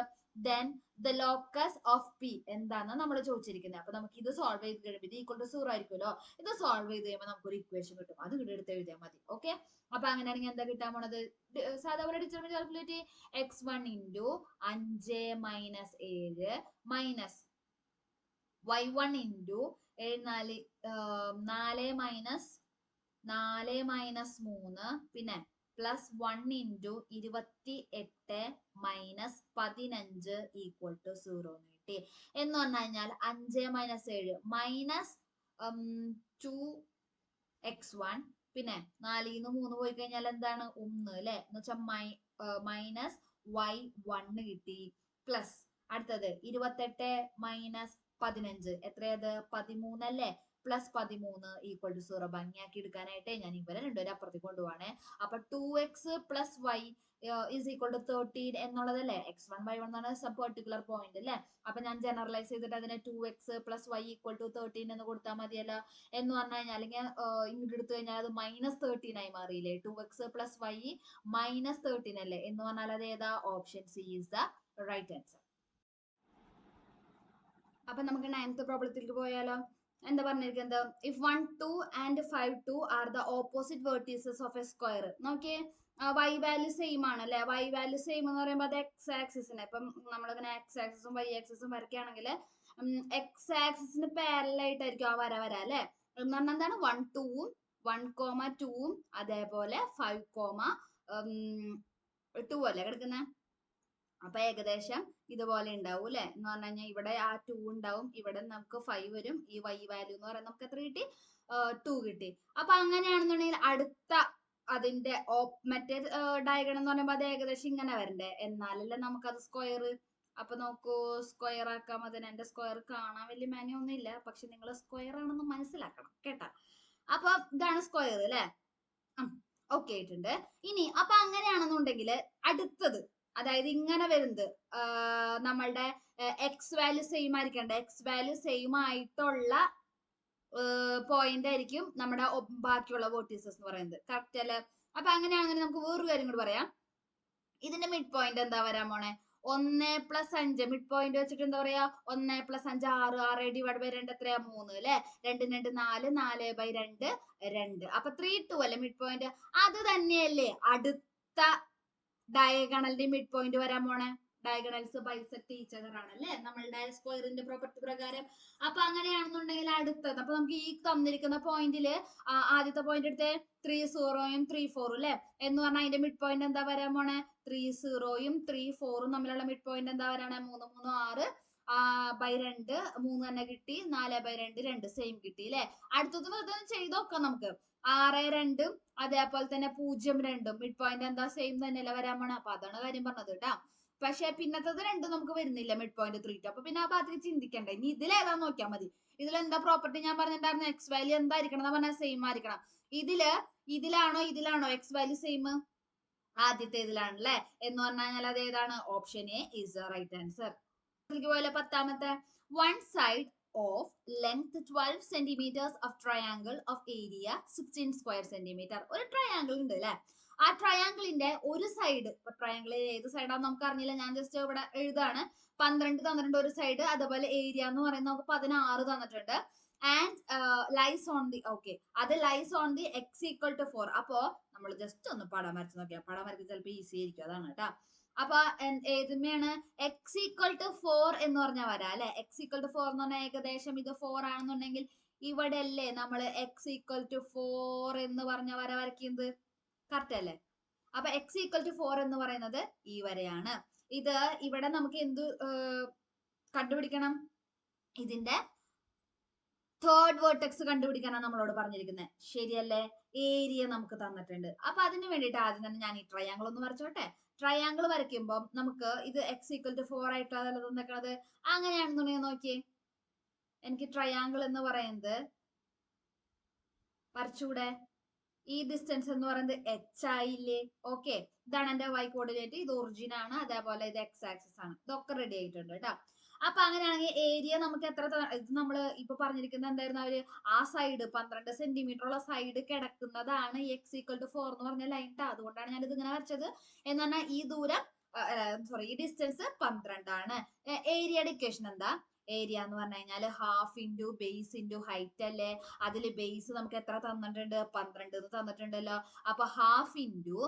then the locus of P എന്താണെന്ന് നമ്മൾ ചോദിച്ചിരിക്കുന്നത് അപ്പൊ നമുക്ക് ഇത് സോൾവ് ചെയ്ത് കഴിയുമ്പോൾ ഇത് ഈക്വൽ ടു 0 ആയിരിക്കുമല്ലോ ഇത് സോൾവ് ചെയ്ത് കഴിയുമ്പോൾ നമുക്ക് ഒരു ഇക്വേഷൻ കിട്ടും അത് ഇവിടെ എടുത്ത് എഴുതിയാൽ മതി ഓക്കെ അപ്പൊ അങ്ങനെയാണെങ്കിൽ എന്താ കിട്ടാൻ പോണത് സാധാരണ determinant calculate x1 into 5 minus 7 minus y1 into 4 minus 3 പിന്നെ plus 1 into 28 minus 15 equal to 0 എന്ന് കിട്ടി എന്ന് പറഞ്ഞു കഴിഞ്ഞാൽ 5 മൈനസ് 7 മൈനസ് 2x1 പിന്നെ 4 3 പോയി കഴിഞ്ഞാൽ എന്താണ് 1 അല്ലെ എന്ന് വെച്ചാൽ മൈനസ് y1 കിട്ടി പ്ലസ് അടുത്തത് 28 മൈനസ് 15 എത്രയത് 13 അല്ലേ പ്ലസ് 13 ഈക്വൽ ടു 0 ഭംഗിയാക്കി എടുക്കാനായിട്ട് ഞാൻ ഇവരെ രണ്ടുപേരും അപ്പുറത്തേക്ക് കൊണ്ടുപോവാണേ അപ്പൊ 2x plus y is equal to 13 എന്നുള്ളതല്ലേ x1 y1 എന്ന് പറഞ്ഞ സബ് പെർട്ടിക്കുലർ പോയിന്റ് അല്ലേ അപ്പൊ ഞാൻ ജനറലൈസ് ചെയ്തിട്ട് അതിനെ 2x plus y equal to 13 എന്ന് കൊടുത്താൽ മതിയല്ലോ എന്ന് പറഞ്ഞു കഴിഞ്ഞാൽ അല്ലെങ്കിൽ ഇങ്ങോട്ട് എടുത്തു കഴിഞ്ഞാൽ അത് മൈനസ് 13 ആയി മാറിയില്ലേ 2x പ്ലസ് y മൈനസ് 13 അല്ലേ എന്ന് പറഞ്ഞാൽ അത് ഏതാ option C is the right answer അപ്പൊ നമുക്ക് 9th പ്രോബ്ലത്തിലേക്ക് പോയാലോ. എന്താ പറഞ്ഞിരിക്കുന്നത്? If 1, 2 and 5, 2 are the opposite vertices of a square. നോക്കിയേ, y വാല്യൂ സെയിം ആണ് അല്ലെ. y വാല്യൂ സെയിം എന്ന് പറയുമ്പോൾ അത് എക്സ് ആക്സിസിന്, ഇപ്പം നമ്മളിങ്ങനെ എക്സ് ആക്സിസും y ആക്സിസും വരയ്ക്കുകയാണെങ്കിൽ എക്സ് ആക്സിസിന് പാരലായിട്ടായിരിക്കും ആ വര അല്ലെ. എന്ന് പറഞ്ഞാൽ എന്താണ്? 1, 2ഉം 1,2ഉം അതേപോലെ 5,2 അല്ലേ കിടക്കുന്നത്. അപ്പൊ ഏകദേശം ഇതുപോലെ ഉണ്ടാവും അല്ലെ. എന്ന് പറഞ്ഞു കഴിഞ്ഞാൽ ഇവിടെ ആ 2 ഉണ്ടാവും, ഇവിടെ നമുക്ക് 5 വരും. ഈ y വാല്യൂ എന്ന് പറയുന്നത് നമുക്ക് എത്ര കിട്ടി? 2 കിട്ടി. അപ്പൊ അങ്ങനെയാണെന്നുണ്ടെങ്കിൽ അടുത്ത അതിന്റെ മറ്റേ ഡയഗണൽ എന്ന് പറയുമ്പോൾ അത് ഏകദേശം ഇങ്ങനെ വരണ്ടേ, എന്നാലല്ലേ നമുക്കത് സ്ക്വയർ. അപ്പൊ നോക്കൂ, സ്ക്വയർ ആക്കാം അതിന്. എന്റെ സ്ക്വയർ കാണാൻ വലിയ മാന്യം ഒന്നും ഇല്ല, പക്ഷെ നിങ്ങൾ സ്ക്വയർ ആണെന്ന് മനസ്സിലാക്കണം കേട്ടാ. അപ്പൊ ഇതാണ് സ്ക്വയർ അല്ലെ. ഓക്കെ ആയിട്ടുണ്ട്. ഇനി അപ്പൊ അങ്ങനെയാണെന്നുണ്ടെങ്കിൽ അടുത്തത്, അതായത് ഇങ്ങനെ വരുന്നത് നമ്മളുടെ എക്സ് വാല്യൂ സെയിം ആയിരിക്കണ്ട. എക്സ് വാല്യൂ സെയിം ആയിട്ടുള്ള പോയിന്റ് ആയിരിക്കും നമ്മുടെ ബാക്കിയുള്ള വെർട്ടീസസ് എന്ന് പറയുന്നത്. കറക്റ്റ് അല്ലെ? അപ്പൊ അങ്ങനെയാണെങ്കിൽ നമുക്ക് വേറൊരു കാര്യം കൂടി പറയാം. ഇതിന്റെ മിഡ് പോയിന്റ് എന്താ വരാൻ പോണേ? 1+5 മിഡ് പോയിന്റ് വെച്ചിട്ട് എന്താ പറയാ? 1+5 6, 6 ഡിവൈഡ് ബൈ 2 എത്രയാ? 3 അല്ലെ. 2 2 4, 4/2 2. അപ്പൊ 3, 2 അല്ലെ മിഡ് പോയിന്റ്. അത് തന്നെയല്ലേ അടുത്ത ഡയഗണലിന്റെ മിഡ് പോയിന്റ് വരാൻ പോണേ. ഡയഗണൽസ് ബൈസെക്ട് ഈച്ച് അതർ ആണല്ലേ നമ്മളുടെ സ്ക്വയറിന്റെ പ്രോപ്പർട്ടി പ്രകാരം. അപ്പൊ അങ്ങനെയാണെന്നുണ്ടെങ്കിൽ അടുത്തത്, അപ്പൊ നമുക്ക് ഈ തന്നിരിക്കുന്ന പോയിന്റില് ആദ്യത്തെ പോയിന്റ് എടുത്ത് 3 0ഉം 3 4 അല്ലെ എന്ന് പറഞ്ഞാൽ അതിന്റെ മിഡ് പോയിന്റ് എന്താ വരാൻ പോണേ? 3 0ഉം 3 4ഉം തമ്മിലുള്ള മിഡ് പോയിന്റ് എന്താ വരാണ്? 3 3 6 ബൈ 2 3 തന്നെ കിട്ടി. 4/2 2 സെയിം കിട്ടി അല്ലെ. അടുത്തത് വെറുതെ ചെയ്ത് നോക്കാം നമുക്ക്. 6 2ഉം അതേപോലെ തന്നെ 0 2ഉം മിഡ് പോയിന്റ് എന്താ? സെയിം തന്നെയല്ലേ വരാൻ പോണേ. അപ്പൊ അതാണ് കാര്യം പറഞ്ഞത് കേട്ടാ. പക്ഷെ പിന്നത്തത് രണ്ടും നമുക്ക് വരുന്നില്ല മിഡ് പോയിന്റ് 3 2. അപ്പൊ പിന്നെ ആ ഭാഗത്തേക്ക് ചിന്തിക്കണ്ട. ഇനി ഇതിലേതാന്ന് നോക്കിയാൽ മതി. ഇതിലെന്താ പ്രോപ്പർട്ടി ഞാൻ പറഞ്ഞിട്ടുണ്ടായിരുന്നു? എക്സ് വാല്യൂ എന്തായിരിക്കണം എന്ന് പറഞ്ഞാൽ സെയിം ആയിരിക്കണം. ഇതിലാണോ എക്സ് വാല്യൂ സെയിം? ആദ്യത്തെ ഇതിലാണ് അല്ലെ. എന്ന് പറഞ്ഞു കഴിഞ്ഞാൽ അത് ഏതാണ്? Option A is the right answer. പോലെ 10ാമത്തെ, one side of length 12 centimeters of triangle of area 16 square centimeter. ഒരു ട്രയാങ്കിൾ ഉണ്ട് അല്ലെ. ആ ട്രയാങ്കിളിന്റെ ഒരു സൈഡ്, ഇപ്പൊ ട്രയാങ്കിൾ ഏത് സൈഡാന്ന് നമുക്ക് അറിഞ്ഞില്ല, ഞാൻ ജസ്റ്റ് ഇവിടെ എഴുതാണ്. 12 തന്നിട്ടുണ്ട് ഒരു സൈഡ്, അതുപോലെ ഏരിയ എന്ന് പറയുന്നത് നമുക്ക് 16 തന്നിട്ടുണ്ട്. And lies on the, okay, അത് lies on the x equal to 4. അപ്പോ നമ്മൾ ജസ്റ്റ് ഒന്ന് പടം വരച്ച് നോക്കിയാൽ, പടം വരയ്ക്കാൻ ചിലപ്പോൾ ഈസി ആയിരിക്കും, അതാണ് കേട്ടാ. അപ്പൊ ഏതുമയാണ് x equal to 4 എന്ന് പറഞ്ഞാൽ വരാം അല്ലെ. x equal to 4 എന്ന് പറഞ്ഞാൽ ഏകദേശം ഇത് 4 ആണെന്നുണ്ടെങ്കിൽ ഇവിടെ അല്ലേ നമ്മൾ x equal to 4 എന്ന് പറഞ്ഞ വര വരയ്ക്കുന്നത്. കറക്റ്റ് അല്ലേ? അപ്പൊ x equal to 4 എന്ന് പറയുന്നത് ഈ വരയാണ്. ഇത് ഇവിടെ നമുക്ക് എന്ത് കണ്ടുപിടിക്കണം? ഇതിന്റെ തേർഡ് വേർട്ടെക്സ് കണ്ടുപിടിക്കാനാണ് നമ്മളോട് പറഞ്ഞിരിക്കുന്നത്. ശരിയല്ലേ? ഏരിയ നമുക്ക് തന്നിട്ടുണ്ട്. അപ്പൊ അതിന് വേണ്ടിയിട്ട് ആദ്യം തന്നെ ഞാൻ ഈ ട്രയാങ്കിൾ ഒന്ന് വരച്ചോട്ടെ. ട്രയാങ്കിൾ വരയ്ക്കുമ്പോൾ നമുക്ക് ഇത് x equal to 4 ആയിട്ടാണ് തന്നിരിക്കുന്നത്. അങ്ങനെയാണെന്നുണ്ടെങ്കിൽ നോക്കിയേ, എനിക്ക് ട്രയാങ്കിൾ എന്ന് പറയുന്നത് വരച്ചൂടെ? ഈ ഡിസ്റ്റൻസ് എന്ന് പറയുന്നത് h ആയില്ലേ? ഓക്കെ, ഇതാണ് എന്റെ y കോർഡിനേറ്റ്, ഇത് ഒറിജിൻ ആണ്, അതേപോലെ ഇത് x ആക്സിസ് ആണ്. ഇതൊക്കെ റെഡി ആയിട്ടുണ്ട് കേട്ടോ. അപ്പൊ അങ്ങനെയാണെങ്കിൽ ഏരിയ നമുക്ക് എത്ര? ഇത് നമ്മൾ ഇപ്പൊ പറഞ്ഞിരിക്കുന്നത് എന്തായിരുന്നു? അവര് ആ സൈഡ് 12 സെന്റിമീറ്റർ ഉള്ള സൈഡ് കിടക്കുന്നതാണ് x equal to 4 എന്ന് പറഞ്ഞ ലൈൻ. അതുകൊണ്ടാണ് ഞാൻ ഇത് ഇങ്ങനെ വരച്ചത്. എന്ന് പറഞ്ഞാൽ ഈ ദൂരം, സോറി, ഈ ഡിസ്റ്റൻസ് 12 ആണ്. ഏരിയയുടെ ഇക്വേഷൻ എന്താ? ഏരിയ എന്ന് പറഞ്ഞു കഴിഞ്ഞാൽ half into base into height അല്ലേ. അതിൽ ബേസ് നമുക്ക് എത്ര തന്നിട്ടുണ്ട്? 12 എന്ന് തന്നിട്ടുണ്ടല്ലോ. അപ്പൊ ഹാഫ് ഇൻറ്റു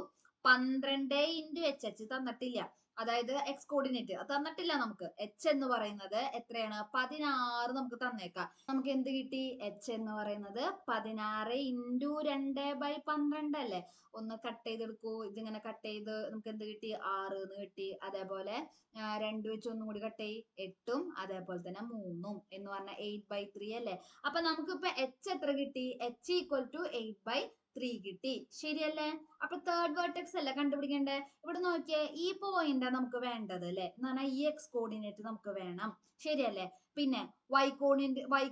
12 ഇൻറ്റു h തന്നിട്ടില്ല, അതായത് എക്സ് കോർഡിനേറ്റ് അത് തന്നിട്ടില്ല നമുക്ക്. h എന്ന് പറയുന്നത് എത്രയാണ്? 16 നമുക്ക് തന്നേക്കാം. നമുക്ക് എന്ത് കിട്ടി? h എന്ന് പറയുന്നത് 16 ഇൻറ്റു 2/12 അല്ലേ. ഒന്ന് കട്ട് ചെയ്തെടുക്കൂ. ഇതിങ്ങനെ കട്ട് ചെയ്ത് നമുക്ക് എന്ത് കിട്ടി? 6 എന്ന് കിട്ടി. അതേപോലെ 2 വെച്ച് ഒന്നും കൂടി കട്ട് ചെയ്യും, 8ഉം അതേപോലെ തന്നെ 3ഉം എന്ന് പറഞ്ഞാൽ 8/3 അല്ലേ. അപ്പൊ നമുക്കിപ്പോ h എത്ര കിട്ടി? h ഈക്വൽ ടു 8/3 കിട്ടി. ശരിയല്ലേ? അപ്പൊ തേർഡ് വേർട്ടെക്സ് അല്ലേ കണ്ടുപിടിക്കണ്ടേ? ഇവിടെ നോക്കിയേ, ഈ പോയിന്റ് നമുക്ക് വേണ്ടത് അല്ലെ. എന്ന് പറഞ്ഞാൽ ഈ എക്സ് കോർഡിനേറ്റ് നമുക്ക് വേണം. ശരിയല്ലേ? പിന്നെ y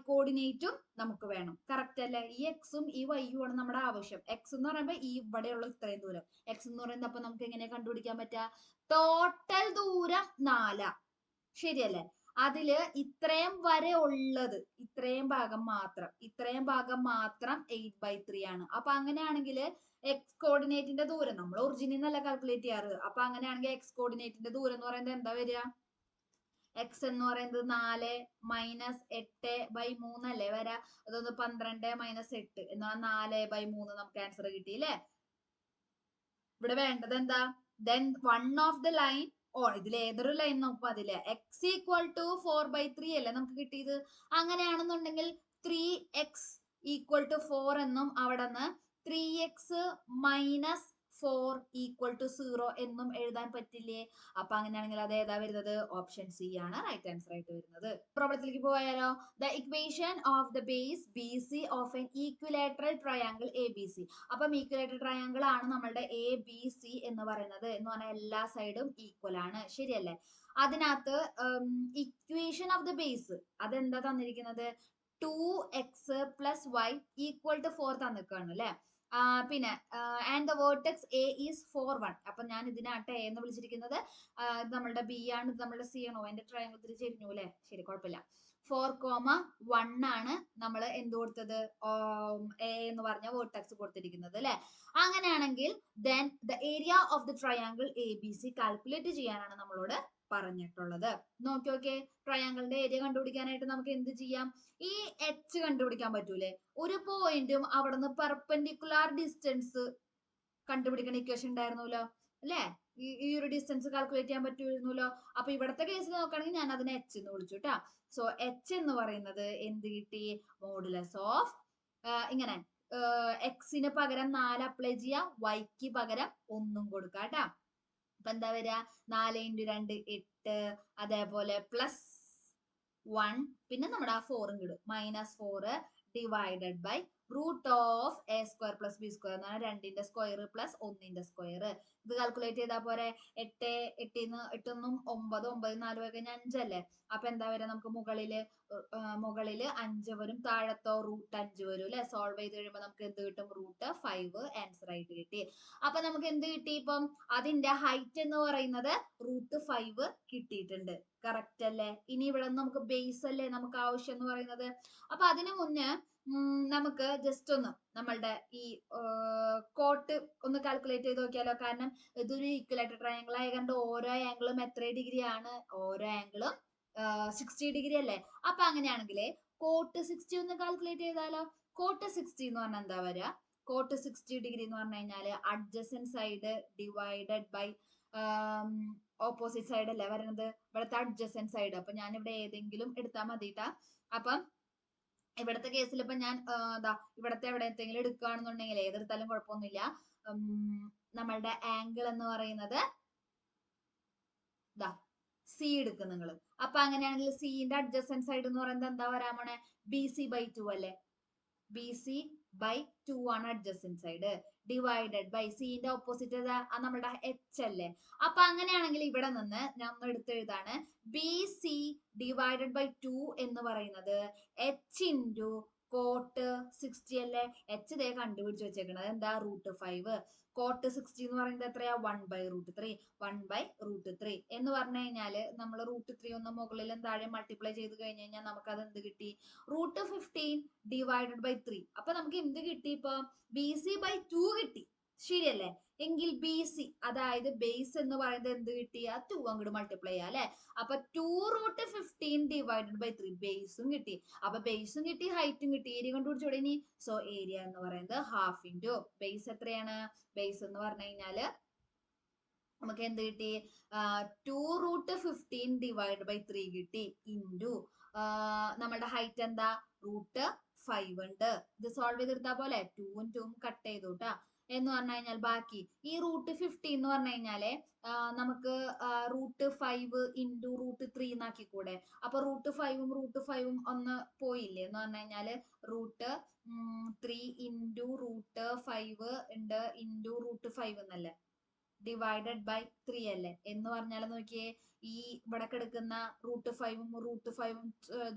കോർഡിനേറ്റും നമുക്ക് വേണം. കറക്റ്റ് അല്ലേ? ഈ എക്സും ഈ വൈയും ആണ് നമ്മുടെ ആവശ്യം. എക്സ് എന്ന് പറയുമ്പോൾ ഈ ഇവിടെയുള്ള ഇത്രയും ദൂരം എക്സ് എന്ന് പറയുന്നത്. അപ്പൊ നമുക്ക് എങ്ങനെ കണ്ടുപിടിക്കാൻ പറ്റുക? ടോട്ടൽ ദൂരം 4. ശരിയല്ലേ? അതില് ഇത്രയും വരെ ഉള്ളത് ഇത്രയും ഭാഗം മാത്രം 8/3 ആണ്. അപ്പൊ അങ്ങനെയാണെങ്കിൽ എക്സ് കോർഡിനേറ്റിന്റെ ദൂരം നമ്മൾ ഒറിജിനിൽ നിന്നല്ല കാൽക്കുലേറ്റ് ചെയ്യാറ്. അപ്പൊ അങ്ങനെയാണെങ്കിൽ എക്സ് കോർഡിനേറ്റിന്റെ ദൂരം എന്ന് പറയുന്നത് എന്താ വരിക? എക്സ് എന്ന് പറയുന്നത് 4 മൈനസ് 8/3 അല്ലേ വരാ. അതൊന്ന് 12 മൈനസ് 8 എന്നാൽ 4/3 നമുക്ക് ആൻസർ കിട്ടിയില്ലേ. ഇവിടെ വേണ്ടത് എന്താ? then one of the line ഇതിൽ ഏതൊരു ലൈൻ നോക്കും അതിലെ x ഈക്വൽ ടു 4/3 അല്ലേ നമുക്ക് കിട്ടിയത്. അങ്ങനെയാണെന്നുണ്ടെങ്കിൽ 3x ഈക്വൽ ടു 4 എന്നും അവിടെ നിന്ന് 3x മൈനസ് 4 ഈക്വൽ ടു 0 എന്നും എഴുതാൻ പറ്റില്ലേ. അപ്പൊ അങ്ങനെയാണെങ്കിൽ അത് ഏതാ വരുന്നത്? ഓപ്ഷൻ സി ആണ് റൈറ്റ് ആൻസർ ആയിട്ട് വരുന്നത്. പ്രോബ്ലത്തിലേക്ക് പോയാലോ. The equation of the base b c of an equilateral triangle a b c. അപ്പം ഈക്വിലേറ്ററൽ ട്രയാങ്കിൾ ആണ് നമ്മളുടെ എ ബി സി എന്ന് പറയുന്നത്. എന്ന് പറഞ്ഞാൽ എല്ലാ സൈഡും ഈക്വൽ ആണ്, ശരിയല്ലേ. അതിനകത്ത് ഇക്വേഷൻ ഓഫ് ദ ബേസ് അതെന്താ തന്നിരിക്കുന്നത്? 2x plus y equal to 4 തന്നിക്കാണ് അല്ലെ. പിന്നെ and the vertex A is 4 1. അപ്പൊ ഞാൻ ഇതിനാട്ടെ എ എന്ന് വിളിച്ചിരിക്കുന്നത്. ഇത് നമ്മളുടെ ബി ആണ്, ഇത് നമ്മളുടെ സി ആണോ? എന്റെ ട്രയാങ്കിൾ തിരി ചെരിഞ്ഞു അല്ലെ. ശരി, കുഴപ്പമില്ല. 4,1 ആണ് നമ്മൾ എന്ത് കൊടുത്തത്? എ എന്ന് പറഞ്ഞ വേർട്ടെക്സ് കൊടുത്തിരിക്കുന്നത് അല്ലെ. അങ്ങനെയാണെങ്കിൽ then the area of the triangle ABC calculate ചെയ്യാനാണ് നമ്മളോട് പറഞ്ഞിട്ടുള്ളത്. നോക്കിയോക്കെ, ട്രയാങ്കിളിന്റെ ഏരിയ കണ്ടുപിടിക്കാനായിട്ട് നമുക്ക് എന്ത് ചെയ്യാം? ഈ എച്ച് കണ്ടുപിടിക്കാൻ പറ്റൂലേ. ഒരു പോയിന്റും അവിടെ നിന്ന് പെർപെൻഡിക്കുലാർ ഡിസ്റ്റൻസ് കണ്ടുപിടിക്കുന്ന ഇക്വേഷൻ ഉണ്ടായിരുന്നല്ലോ അല്ലെ. ഈ ഒരു ഡിസ്റ്റൻസ് കാൽക്കുലേറ്റ് ചെയ്യാൻ പറ്റുമായിരുന്നല്ലോ. അപ്പൊ ഇവിടത്തെ കേസിൽ നോക്കുകയാണെങ്കിൽ ഞാൻ അതിനെ എച്ച് എന്ന് വിളിച്ചു കേട്ടാ. സോ എച്ച് എന്ന് പറയുന്നത് എന്ത് കിട്ടി? മോഡുലസ് ഓഫ് ഇങ്ങനെ എക്സിന് പകരം 4 അപ്ലൈ ചെയ്യാം, വൈക്ക് പകരം 1 കൊടുക്കാം കേട്ടാ. അപ്പൊ എന്താ വരിക? 4 × 2 8, അതേപോലെ പ്ലസ് 1, പിന്നെ നമ്മുടെ ആ 4 കിടും -4 divided by root of a square plus b square എന്ന് പറഞ്ഞാൽ 2ന്റെ സ്ക്വയർ പ്ലസ് 1ന്റെ സ്ക്വയർ. ഇത് കാൽക്കുലേറ്റ് ചെയ്താൽ പോരെ. 8 8ന്ന് 8ന്നും 9 9 4 കഴിഞ്ഞ 5 അല്ലേ. അപ്പൊ എന്താ വരാ? നമുക്ക് മുകളില് 5 വരും, താഴത്തോ √5 വരും അല്ലെ. സോൾവ് ചെയ്ത് കഴിയുമ്പോൾ നമുക്ക് എന്ത് കിട്ടും? √5 ആൻസർ ആയിട്ട് കിട്ടി. അപ്പൊ നമുക്ക് എന്ത് കിട്ടി? ഇപ്പം അതിന്റെ ഹൈറ്റ് എന്ന് പറയുന്നത് √5 കിട്ടിയിട്ടുണ്ട്. കറക്റ്റ് അല്ലേ. ഇനി ഇവിടെ നമുക്ക് ബേസ് അല്ലേ നമുക്ക് ആവശ്യം എന്ന് പറയുന്നത്. അപ്പൊ അതിനു മുന്നേ നമുക്ക് ജസ്റ്റ് ഒന്ന് നമ്മളുടെ ഈ കോട്ട് ഒന്ന് കാൽക്കുലേറ്റ് ചെയ്ത് നോക്കിയാലോ. കാരണം ഇതൊരു ഈക്വലേറ്റർ ട്രയാങ്കിൾ ആയതുകൊണ്ട് ഓരോ ആംഗിളും എത്ര ഡിഗ്രി ആണ്? ഓരോ ആംഗിളും 60 ഡിഗ്രി അല്ലേ. അപ്പൊ അങ്ങനെയാണെങ്കിൽ കോട്ട് 60 ഒന്ന് കാൽക്കുലേറ്റ് ചെയ്താലോ. കോട്ട് 60 എന്ന് പറഞ്ഞാൽ എന്താ വരിക? കോട്ട് 60 ഡിഗ്രി എന്ന് പറഞ്ഞു കഴിഞ്ഞാല് adjacent side divided by opposite side അല്ലേ വരുന്നത്. ഇവിടുത്തെ അഡ്ജസന്റ് സൈഡ്. അപ്പൊ ഞാൻ ഇവിടെ ഏതെങ്കിലും എടുത്താൽ മതിട്ടാ. അപ്പം ഇവിടത്തെ കേസിൽ ഇപ്പൊ ഞാൻ ഇവിടത്തെ എവിടെയെങ്കിലും എടുക്കുകയാണെന്നുണ്ടെങ്കിൽ ഏതെടുത്താലും കുഴപ്പമൊന്നുമില്ല. നമ്മളുടെ ആംഗിൾ എന്ന് പറയുന്നത് സി എടുക്കും നിങ്ങൾ. അപ്പൊ അങ്ങനെയാണെങ്കിൽ സിന്റെ അഡ്ജസന്റ് സൈഡ് എന്ന് പറയുന്നത് എന്താ വരാൻ പോണേ? BC/2 അല്ലേ. BC/2 ആണ് അഡ്ജസന്റ് സൈഡ്. ഡിവൈഡഡ് ബൈ സിന്റെ ഓപ്പോസിറ്റ് നമ്മുടെ എച്ച് അല്ലേ. അപ്പൊ അങ്ങനെയാണെങ്കിൽ ഇവിടെ നിന്ന് ഞാൻ ഒന്ന് എടുത്തെഴുതാണ്. BC ഡിവൈഡഡ് ബൈ 2 എന്ന് പറയുന്നത് എച്ച് ഇൻറ്റു കോട്ട് 60 അല്ലേ. എച്ച് ദേ കണ്ടുപിടിച്ച് വെച്ചേക്കണത് എന്താ? √5. കോട്ട് 60 എന്ന് പറയുന്നത് എത്രയാ? 1/√3. 1/√3 എന്ന് പറഞ്ഞു കഴിഞ്ഞാല് നമ്മൾ √3 ഒന്ന് മുകളിലും താഴെ മൾട്ടിപ്ലൈ ചെയ്ത് കഴിഞ്ഞ് കഴിഞ്ഞാൽ നമുക്ക് അത് എന്ത് കിട്ടി? √15 ഡിവൈഡഡ് ബൈ 3. അപ്പൊ നമുക്ക് എന്ത് കിട്ടി? ഇപ്പൊ BC/2 കിട്ടി, ശരിയല്ലേ. എങ്കിൽ BC അതായത് ബേസ് എന്ന് പറയുന്നത് എന്ത് കിട്ടി? ആ 2 അങ്ങോട്ട് മൾട്ടിപ്ലൈ ചെയ്യാം അല്ലെ. അപ്പൊ 2√15 ഡിവൈഡഡ് ബൈ 3 ബേസും കിട്ടി. അപ്പൊ ബേസും കിട്ടി, ഹൈറ്റും കിട്ടി. ഏരിയ കണ്ടുപിടിച്ചോടെ ഇനി. സോ ഏരിയ എന്ന് പറയുന്നത് ഹാഫ് ഇൻറ്റു ബേസ് എത്രയാണ്? ബേസ് എന്ന് പറഞ്ഞു കഴിഞ്ഞാല് നമുക്ക് എന്ത് കിട്ടി? 2√15 ഡിവൈഡ് ബൈ 3 കിട്ടി ഇൻറ്റു നമ്മളുടെ ഹൈറ്റ് എന്താ? √5 ഉണ്ട്. ഇത് സോൾവ് ചെയ്തെടുത്താൽ പോലെ 2ഉം 2ഉം കട്ട് ചെയ്തു കേട്ടാ. എന്ന് പറഞ്ഞു കഴിഞ്ഞാൽ ബാക്കി ഈ √15 എന്ന് പറഞ്ഞു കഴിഞ്ഞാല് നമുക്ക് √5 ഇൻറ്റു √3 എന്നാക്കിക്കൂടെ. അപ്പൊ √5ഉം √5ഉം ഒന്ന് പോയില്ലേ എന്ന് പറഞ്ഞു കഴിഞ്ഞാല് √3 ഇൻറ്റു √5 ഉണ്ട് ഇൻറ്റു √5 എന്നല്ലേ. ഡിവൈഡഡ് ബൈ 3 അല്ലേ. എന്ന് പറഞ്ഞാൽ നോക്കിയേ, ഈ ഇവിടെ കിടക്കുന്ന √5ഉം √5ഉം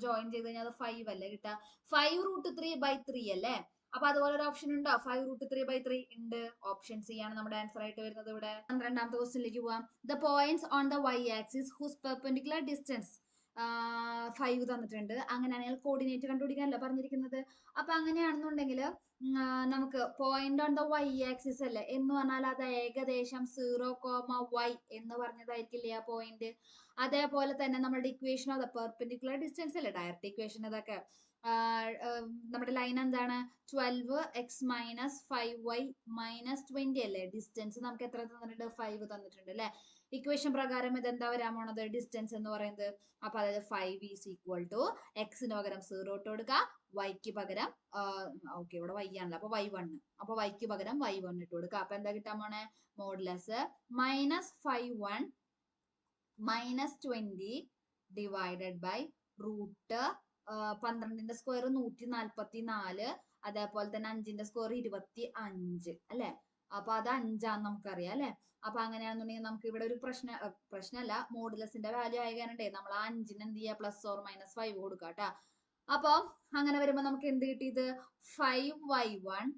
ജോയിൻ ചെയ്ത് കഴിഞ്ഞാൽ അത് 5 അല്ലേ കിട്ടുക. 5√3/3 അല്ലേ. അപ്പൊ അതുപോലെ ഒരു ഓപ്ഷൻ ഉണ്ടോ? 5√3/3 ഉണ്ട്. ഓപ്ഷൻ സി ആണ് നമ്മുടെ ആൻസർ ആയിട്ട് വരുന്നത്. ഇവിടെ 12ാമത്തെ ക്വസ്റ്റ്യനിലേക്ക് പോവാം. The points on the y axis whose perpendicular distance 5 തന്നിട്ടുണ്ട്. അങ്ങനെയാണെങ്കിൽ കോർഡിനേറ്റ് കണ്ടുപിടിക്കാനല്ല പറഞ്ഞിരിക്കുന്നത്. അപ്പൊ അങ്ങനെയാണെന്നുണ്ടെങ്കിൽ നമുക്ക് point on the y axis അല്ലേ എന്ന് പറഞ്ഞാൽ അത് ഏകദേശം 0,y എന്ന് പറഞ്ഞതായിരിക്കില്ലേ ആ പോയിന്റ്. അതേപോലെ തന്നെ നമ്മുടെ equation of the perpendicular distance അല്ലേ ഡയറക്റ്റ് ഇക്വേഷൻ ഇതൊക്കെ. നമ്മുടെ ലൈൻ എന്താണ് 12x മൈനസ് 5y മൈനസ് 20 അല്ലേ. ഡിസ്റ്റൻസ് നമുക്ക് എത്ര തന്നിട്ടുണ്ട് 5 തന്നിട്ടുണ്ട് അല്ലെ. ഇക്വേഷൻ പ്രകാരം ഇത് എന്താ വരാൻ പോണത് ഡിസ്റ്റൻസ് എന്ന് പറയുന്നത്. അപ്പൊ അതായത് 5 ഈസ് ഈക്വൽ ടു എക്സിന് പകരം 0 ഇട്ട് കൊടുക്കുക, വൈക്ക് പകരം ഓക്കെ ഇവിടെ y ആണല്ലോ അപ്പൊ y1, അപ്പൊ വൈക്ക് പകരം y1 ഇട്ട് കൊടുക്കുക. അപ്പൊ എന്താ കിട്ടാൻ പോണേ modulus -5(1) minus 20 divided by root 12ന്റെ സ്ക്വയർ 144, അതേപോലെ തന്നെ 5ന്റെ സ്ക്വയർ 25 അല്ലെ. അപ്പൊ അത് 5ആന്ന് നമുക്കറിയാം അല്ലെ. അപ്പൊ അങ്ങനെയാണെന്നുണ്ടെങ്കിൽ നമുക്ക് ഇവിടെ ഒരു പ്രശ്നമല്ല, മോഡുലസിന്റെ വാല്യൂ ആയ കാരണം നമ്മൾ ആ 5ന് എന്ത് ചെയ്യുക +or-5 കൊടുക്കുക കേട്ടാ. അപ്പൊ അങ്ങനെ വരുമ്പോ നമുക്ക് എന്ത് കിട്ടിയത് 5y1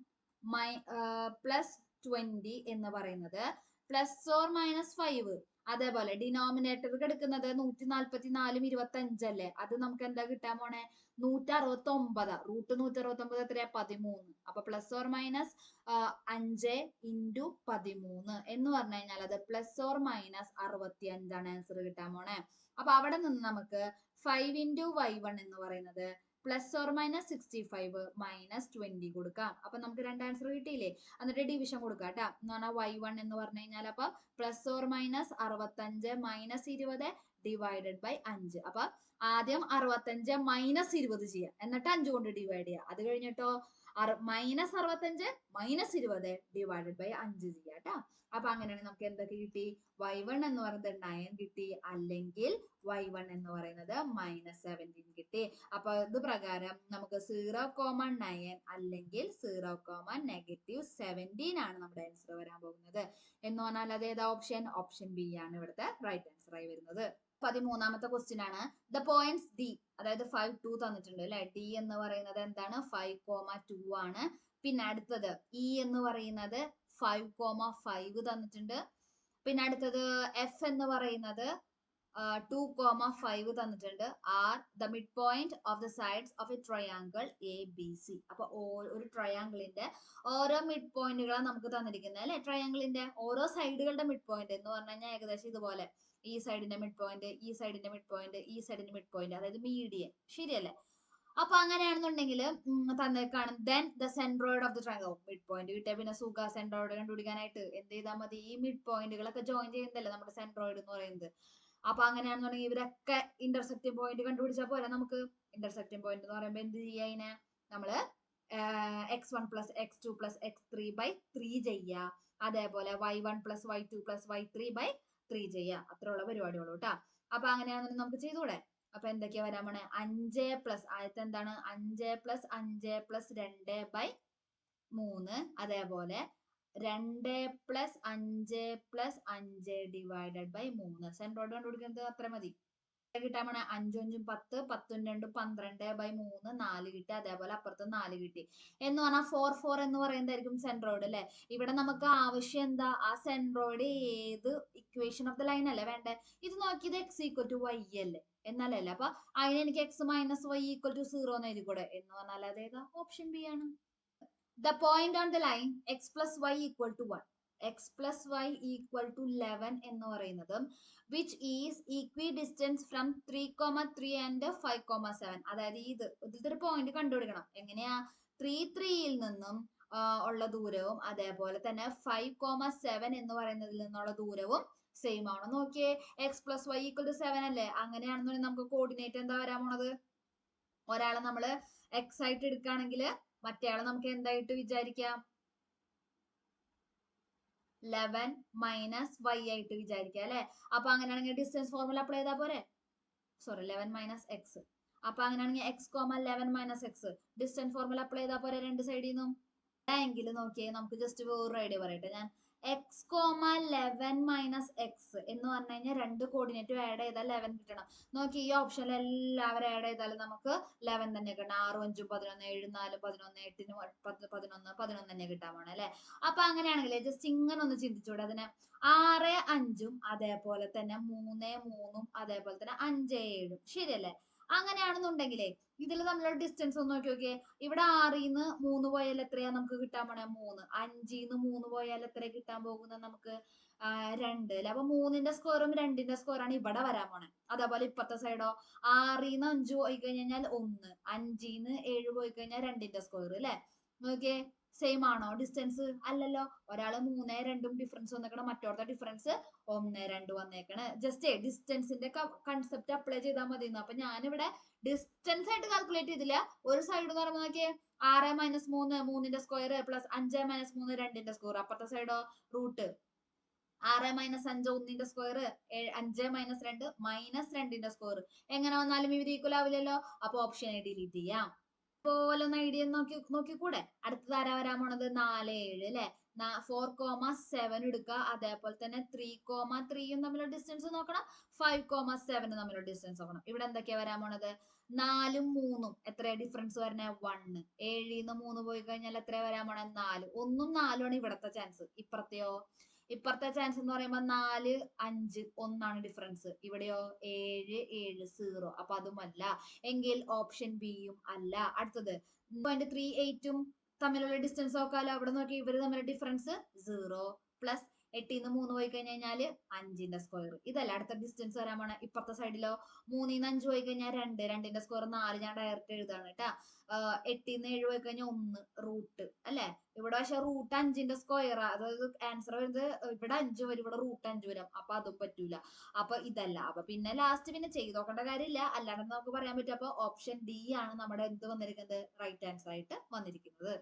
+20 എന്ന് പറയുന്നത് +or-5. അതേപോലെ ഡിനോമിനേറ്റർ എടുക്കുന്നത് 144 25 അല്ലേ. അത് നമുക്ക് എന്താ കിട്ടാൻ പോണേ 169. റൂട്ട് 169 എത്രയാ 13. അപ്പൊ +or-5 × 13 എന്ന് പറഞ്ഞു കഴിഞ്ഞാൽ അത് +or-65 ആൻസർ കിട്ടാൻ പോണേ. അപ്പൊ അവിടെ നിന്ന് നമുക്ക് 5 × y1 എന്ന് പറയുന്നത് +or-65 -20 കൊടുക്കാം. അപ്പൊ നമുക്ക് രണ്ട് ആൻസർ കിട്ടിയില്ലേ. എന്നിട്ട് ഡിവിഷൻ കൊടുക്കാം കേട്ടോ. എന്ന് പറഞ്ഞാൽ y1 എന്ന് പറഞ്ഞു കഴിഞ്ഞാൽ അപ്പൊ +or-65 -20 ഡിവൈഡഡ് ബൈ 5. അപ്പൊ ആദ്യം 65 -20 ചെയ്യാം, എന്നിട്ട് 5 കൊണ്ട് ഡിവൈഡ് ചെയ്യാം. അത് കഴിഞ്ഞിട്ടോ -65 -20 ഡിവൈഡഡ് ബൈ 5 ചെയ്യാം കേട്ടോ. അപ്പൊ അങ്ങനെയാണെങ്കിൽ നമുക്ക് എന്തൊക്കെ കിട്ടി y1 എന്ന് പറയുന്നത് 9 കിട്ടി, അല്ലെങ്കിൽ y1 എന്ന് പറയുന്നത് -17 കിട്ടി. അപ്പൊ ഇത് പ്രകാരം നമുക്ക് 0,9 അല്ലെങ്കിൽ 0,-17 ആണ് നമ്മുടെ ആൻസർ വരാൻ പോകുന്നത്. എന്ന് പറഞ്ഞാൽ അത് ഏതാ ഓപ്ഷൻ ബി ആണ് ഇവിടുത്തെ റൈറ്റ് ആൻസർ ആയി വരുന്നത്. 13ാമത്തെ ക്വസ്റ്റ്യൻ ആണ്. ദ പോയിന്റ്സ് ഡി, അതായത് 5, 2 തന്നിട്ടുണ്ട് അല്ലെ. ഡി എന്ന് പറയുന്നത് എന്താണ് 5,2 ആണ്. പിന്നെ അടുത്തത് ഇ എന്ന് പറയുന്നത് 5,5 തന്നിട്ടുണ്ട്. പിന്നെ അടുത്തത് എഫ് എന്ന് പറയുന്നത് 2,5 തന്നിട്ടുണ്ട്. Are the mid point of the sides of A triangle a b C. അപ്പൊ ഒരു ട്രയാങ്കിളിന്റെ ഓരോ മിഡ് പോയിന്റുകളാണ് നമുക്ക് തന്നിരിക്കുന്നത് അല്ലെ. ട്രയാങ്കിളിന്റെ ഓരോ സൈഡുകളുടെ മിഡ് പോയിന്റ് എന്ന് പറഞ്ഞു കഴിഞ്ഞാൽ ഏകദേശം ഇതുപോലെ ഈ സൈഡിന്റെ മിഡ് പോയിന്റ്, ഈ സൈഡിന്റെ മിഡ് പോയിന്റ്, ഈ സൈഡിന്റെ മിഡ് പോയിന്റ്, അതായത് മീഡിയൻ. ശരിയല്ലേ. അപ്പൊ അങ്ങനെയാണെന്നുണ്ടെങ്കിൽ തന്നേക്കാണ് then the centroid of the triangle. Mid point കിട്ടിയ പിന്നെ സുഖ സെൻട്രോയിഡ് കണ്ടുപിടിക്കാനായിട്ട് എന്ത് ചെയ്താൽ മതി, ഈ മിഡ് പോയിന്റുകളൊക്കെ ജോയിൻ ചെയ്യുന്നതല്ലേ നമ്മുടെ സെൻട്രോയിഡ് എന്ന് പറയുന്നത്. അപ്പൊ അങ്ങനെയാണെന്നുണ്ടെങ്കിൽ ഇവരൊക്കെ ഇന്റർസെക്റ്റിംഗ് പോയിന്റ് കണ്ടുപിടിച്ചാൽ പോലെ നമുക്ക് ഇന്റർസെക്റ്റിംഗ് പോയിന്റ് എന്ന് പറയുമ്പോൾ എന്ത് ചെയ്യുക, അതിനെ നമ്മള് x1 + x2 + x3/3 ചെയ്യുക. അതേപോലെ y1 + y2 + y3/3 ചെയ്യുക. അത്രയുള്ള പരിപാടിയുള്ളൂ കേട്ടോ. അപ്പൊ അങ്ങനെയാണെന്നുണ്ടെങ്കിൽ നമുക്ക് ചെയ്തൂടെ. അപ്പൊ എന്തൊക്കെയാ വരാൻ പോണേ 5+ ആദ്യത്തെ എന്താണ് 5 + 5 + 2/3, അതേപോലെ 2 + 5 + 5 ഡിവൈഡഡ് ബൈ 3. സെൻട്രോയിഡ് കണ്ടുപിടിക്കുന്നത് അത്ര മതി. കിട്ടാൻ പോണേ 5 5 10, 10 2 12/3 4 കിട്ടി. അതേപോലെ അപ്പുറത്ത് 4 കിട്ടി. എന്ന് പറഞ്ഞാൽ 4 4 എന്ന് പറയുന്നതായിരിക്കും സെൻട്രോയിഡ് അല്ലെ. ഇവിടെ നമുക്ക് ആവശ്യം എന്താ ആ സെൻട്രോയിഡ് ഏത് ഇക്വേഷൻ ഓഫ് ദ ലൈൻ അല്ലേ വേണ്ടേ. ഇത് നോക്കിയത് x = y അല്ലേ, എന്നാലല്ലേ. അപ്പൊ അതിന് എനിക്ക് x - y = 0 എന്ന് എഴുതിക്കൂടെ. എന്ന് പറഞ്ഞാൽ അതേതാ ഓപ്ഷൻ ബി ആണ്. The point on the line x + y = 1, x + y = 11 എന്ന് പറയുന്നതും which is equidistant from 3,3 and 5,7. അതായത് ഇതൊരു പോയിന്റ് കണ്ടുപിടിക്കണം. എങ്ങനെയാ 3 3യിൽ നിന്നും ഉള്ള ദൂരവും അതേപോലെ തന്നെ 5,7 എന്ന് പറയുന്നതിൽ നിന്നുള്ള ദൂരവും സെയിം ആണോ നോക്കിയേ. x + y = 7 അല്ലേ. അങ്ങനെയാണെന്നുണ്ടെങ്കിൽ നമുക്ക് കോർഡിനേറ്റ് എന്താ വരാൻ പോണത്, ഒരാളെ നമ്മള് x ആയിട്ട് എടുക്കുകയാണെങ്കിൽ മറ്റേയാളെ നമുക്ക് എന്തായിട്ട് വിചാരിക്കാം 11 - y ആയിട്ട് വിചാരിക്കാം അല്ലെ. അപ്പൊ അങ്ങനെയാണെങ്കിൽ ഡിസ്റ്റൻസ് ഫോർമുല അപ്ലൈ ചെയ്താൽ പോരെ. 11 - x. അപ്പൊ അങ്ങനെയാണെങ്കിൽ x, 11 - x distance formula apply ചെയ്താൽ പോരെ രണ്ട് സൈഡിൽ നിന്നും. എങ്കിൽ നോക്കിയേ നമുക്ക് ജസ്റ്റ് വേറൊരു ഐഡിയ പറയട്ടെ ഞാൻ. എക്സ് കോമ 11 മൈനസ് എക്സ് എന്ന് പറഞ്ഞു കഴിഞ്ഞാൽ രണ്ട് കോർഡിനേറ്റും ആഡ് ചെയ്താൽ 11 കിട്ടണം. നോക്കി ഈ ഓപ്ഷനിൽ എല്ലാവരും ആഡ് ചെയ്താലും നമുക്ക് 11 തന്നെ കിട്ടണം. 6 5 11 7 4 11 8 10 11 തന്നെ കിട്ടാൻ പോണേ അല്ലെ. അപ്പൊ അങ്ങനെയാണെങ്കിൽ ജസ്റ്റ് ഇങ്ങനെ ഒന്ന് ചിന്തിച്ചൂടെ അതിനെ. 6 5 അതേപോലെ തന്നെ 3 3 അതേപോലെ തന്നെ 5 7 ശരിയല്ലേ. അങ്ങനെയാണെന്നുണ്ടെങ്കിലേ ഇതിൽ തമ്മിലുള്ള ഡിസ്റ്റൻസ് ഒന്ന് നോക്കി നോക്കിയേ. ഇവിടെ 6ന്ന് 3 പോയാൽ എത്രയാ നമുക്ക് കിട്ടാൻ പോണേ 3. 5ന്ന് 3 പോയാൽ എത്ര കിട്ടാൻ പോകുന്നത് നമുക്ക് 2 അല്ലെ. അപ്പൊ 3ന്റെ സ്ക്വയറും 2ന്റെ സ്ക്വയറാണ് ഇവിടെ വരാൻ പോണേ. അതേപോലെ ഇപ്പത്തെ സൈഡോ 6ന്ന് 5 പോയി കഴിഞ്ഞാൽ 1, 5ന്ന് 7 പോയി കഴിഞ്ഞാൽ 2ന്റെ സ്ക്വയർ അല്ലെ. നോക്കിയേ സെയിം ആണോ ഡിസ്റ്റൻസ്? അല്ലല്ലോ. ഒരാള് 3 2 ഡിഫറൻസ് വന്നേക്കണം, മറ്റോടത്തെ ഡിഫറൻസ് 1 2 വന്നേക്കണ്. ജസ്റ്റ് ഡിസ്റ്റൻസിന്റെ കൺസെപ്റ്റ് അപ്ലൈ ചെയ്താൽ മതി. അപ്പൊ ഞാനിവിടെ ഡിസ്റ്റൻസ് ആയിട്ട് കാൽക്കുലേറ്റ് ചെയ്തില്ല. ഒരു സൈഡ് എന്ന് പറയുമ്പോൾ നോക്കിയേ 6 മൈനസ് 3 3ന്റെ സ്ക്വയർ പ്ലസ് 5 മൈനസ് 3 2ന്റെ സ്ക്വയർ. അപ്പുറത്തെ സൈഡോ റൂട്ട് 6 മൈനസ് 5 1ന്റെ സ്ക്വയർ 5 മൈനസ് 2 മൈനസ് 2ന്റെ സ്ക്വയർ. എങ്ങനെ വന്നാലും ഇവർ ഈക്വൽ ആവില്ലല്ലോ. അപ്പൊ ഓപ്ഷൻ ഡിലീറ്റ് ചെയ്യാം. പോലെ ഒന്ന് ഐഡിയ നോക്കിക്കൂടെ. അടുത്തത് ആരാ വരാൻ പോണത് 4 7 അല്ലെ. 4,7 എടുക്കുക. അതേപോലെ തന്നെ 3,3യും തമ്മിലുള്ള ഡിസ്റ്റൻസ് നോക്കണം. 5,7 തമ്മിലുള്ള ഡിസ്റ്റൻസ് നോക്കണം. ഇവിടെ എന്തൊക്കെയാ വരാൻ പോണത് 4ഉം 3ഉം എത്രയാ ഡിഫറൻസ് വരണേ 1. 7ന്ന് 3 പോയി കഴിഞ്ഞാൽ എത്രയാ വരാൻ പോണേ 4. 1ഉം 4ഉം ആണ് ഇവിടത്തെ ചാൻസ്. ഇപ്പുറത്തെ ചാൻസ് എന്ന് പറയുമ്പോൾ 4 5 1 ഡിഫറൻസ്. ഇവിടെയോ 7 7 0. അപ്പൊ അതുമല്ല എങ്കിൽ ഓപ്ഷൻ ബിയും അല്ല. അടുത്തത് 3 8ഉം തമ്മിലുള്ള ഡിസ്റ്റൻസ് നോക്കാലോ. അവിടെ നോക്കി ഇവര് തമ്മിലുള്ള ഡിഫറൻസ് 0 പ്ലസ് 8ന്ന് 3 പോയി കഴിഞ്ഞാല് 5ന്റെ സ്ക്വയർ. ഇതല്ല അടുത്ത ഡിസ്റ്റൻസ് വരാൻ പോണേ. ഇപ്പുറത്തെ സൈഡിലോ 3ന്ന് 5 പോയി കഴിഞ്ഞാൽ 2 2ന്റെ സ്ക്വയർ 4. ഞാൻ ഡയറക്റ്റ് എഴുതാണ് കേട്ടാ. 8ന്ന് 7 പോയി കഴിഞ്ഞാൽ 1 റൂട്ട് അല്ലെ. ഇവിടെ പക്ഷെ റൂട്ട് 5ന്റെ സ്ക്വയർ, അതായത് ആൻസർ വരുന്നത് ഇവിടെ 5 വരും, ഇവിടെ റൂട്ട് 5 വരും. അപ്പൊ അതും പറ്റൂല. അപ്പൊ ഇതല്ല. അപ്പൊ പിന്നെ ലാസ്റ്റ് പിന്നെ ചെയ്ത് നോക്കേണ്ട കാര്യമില്ല, അല്ലാണ്ട് നമുക്ക് പറയാൻ പറ്റും. അപ്പൊ ഓപ്ഷൻ ഡി ആണ് നമ്മുടെ എന്ത് വന്നിരിക്കുന്നത് റൈറ്റ് ആൻസർ ആയിട്ട് വന്നിരിക്കുന്നത്.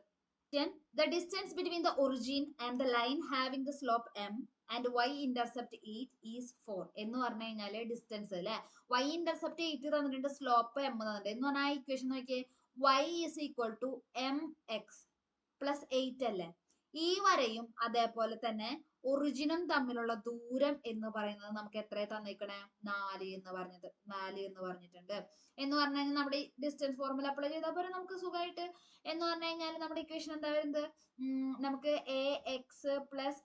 The distance between the origin and the line having the slope m and y-intercept 8 is 4 എന്ന് പറഞ്ഞു കഴിഞ്ഞാല് ഡിസ്റ്റൻസ് അല്ലെ. y-intercept 8 തന്നിട്ടുണ്ട്, സ്ലോപ്പ് m തന്നിട്ടുണ്ട് എന്ന് പറഞ്ഞാൽ ആ ഇക്വേഷൻ നോക്കിയേ y is equal to mx plus 8 അല്ലേ. ഈ വരയും അതേപോലെ തന്നെ ഒറിജിനും തമ്മിലുള്ള ദൂരം എന്ന് പറയുന്നത് നമുക്ക് എത്ര തന്നിരിക്കണേ 4 എന്ന് പറഞ്ഞിട്ടുണ്ട്. എന്ന് പറഞ്ഞു കഴിഞ്ഞാൽ നമ്മുടെ ഡിസ്റ്റൻസ് ഫോർമുല അപ്ലൈ ചെയ്താൽ പോലെ നമുക്ക് സുഖമായിട്ട്. എന്ന് പറഞ്ഞു കഴിഞ്ഞാൽ നമ്മുടെ ഇക്വേഷൻ എന്താ വരുന്നത്, നമുക്ക് a x plus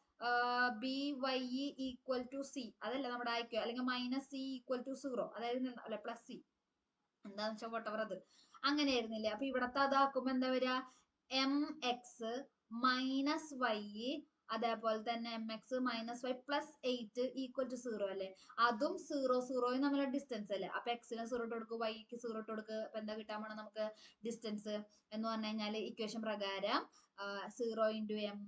b y equal to c അതല്ല നമ്മുടെ ആയിക്കോ, അല്ലെങ്കിൽ മൈനസ് സി ഈക്വൽ ടു 0 അതായത് അല്ലെ പ്ലസ് സി എന്താന്ന് വെച്ചാൽ വോട്ടവർ അത് അങ്ങനെ ആയിരുന്നില്ലേ. അപ്പൊ ഇവിടത്തെ അതാക്കുമ്പോ എന്താ വരിക എം എക്സ് മൈനസ് വൈ അതേപോലെ തന്നെ m x minus y plus 8 equal to 0 അല്ലെ. അതും 0 0യും തമ്മിലുള്ള ഡിസ്റ്റൻസ് അല്ലേ. അപ്പൊ എക്സിന് 0 ഇട്ട് കൊടുക്കും, വൈക്ക് 0 ഇട്ട് കൊടുക്കുക. അപ്പൊ എന്താ കിട്ടാൻ പോണ നമുക്ക് ഡിസ്റ്റൻസ് എന്ന് പറഞ്ഞു കഴിഞ്ഞാല് ഇക്വേഷൻ പ്രകാരം 0 ഇൻറ്റു എം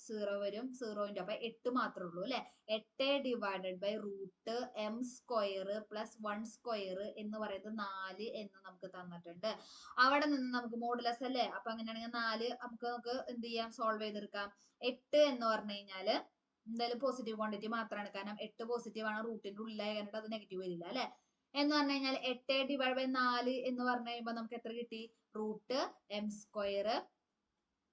0 വരും, 0 ഇൻറ്റു അപ്പൊ 8 മാത്രമേ ഉള്ളൂ അല്ലെ. 8 divided by root m square plus 1 square എന്ന് പറയുന്നത് 4 എന്ന് നമുക്ക് തന്നിട്ടുണ്ട്. അവിടെ നിന്ന് നമുക്ക് മോഡുലസ് അല്ലേ. അപ്പൊ അങ്ങനെയാണെങ്കിൽ 4 നമുക്ക് എന്ത് ചെയ്യാം സോൾവ് ചെയ്തെടുക്കാം. 8 എന്ന് പറഞ്ഞു കഴിഞ്ഞാല് എന്തായാലും പോസിറ്റീവ് ക്വാണ്ടിറ്റി മാത്രമാണ്, കാരണം 8 പോസിറ്റീവ് ആണ്, റൂട്ടിന്റെ ഉള്ളിലായിട്ട് അത് നെഗറ്റീവ് വരില്ല അല്ലെ. എന്ന് പറഞ്ഞു കഴിഞ്ഞാൽ 8 ഡിവൈഡ് ബൈ 4 എന്ന് പറഞ്ഞു കഴിയുമ്പോൾ നമുക്ക് എത്ര കിട്ടി റൂട്ട് എം സ്ക്വയർ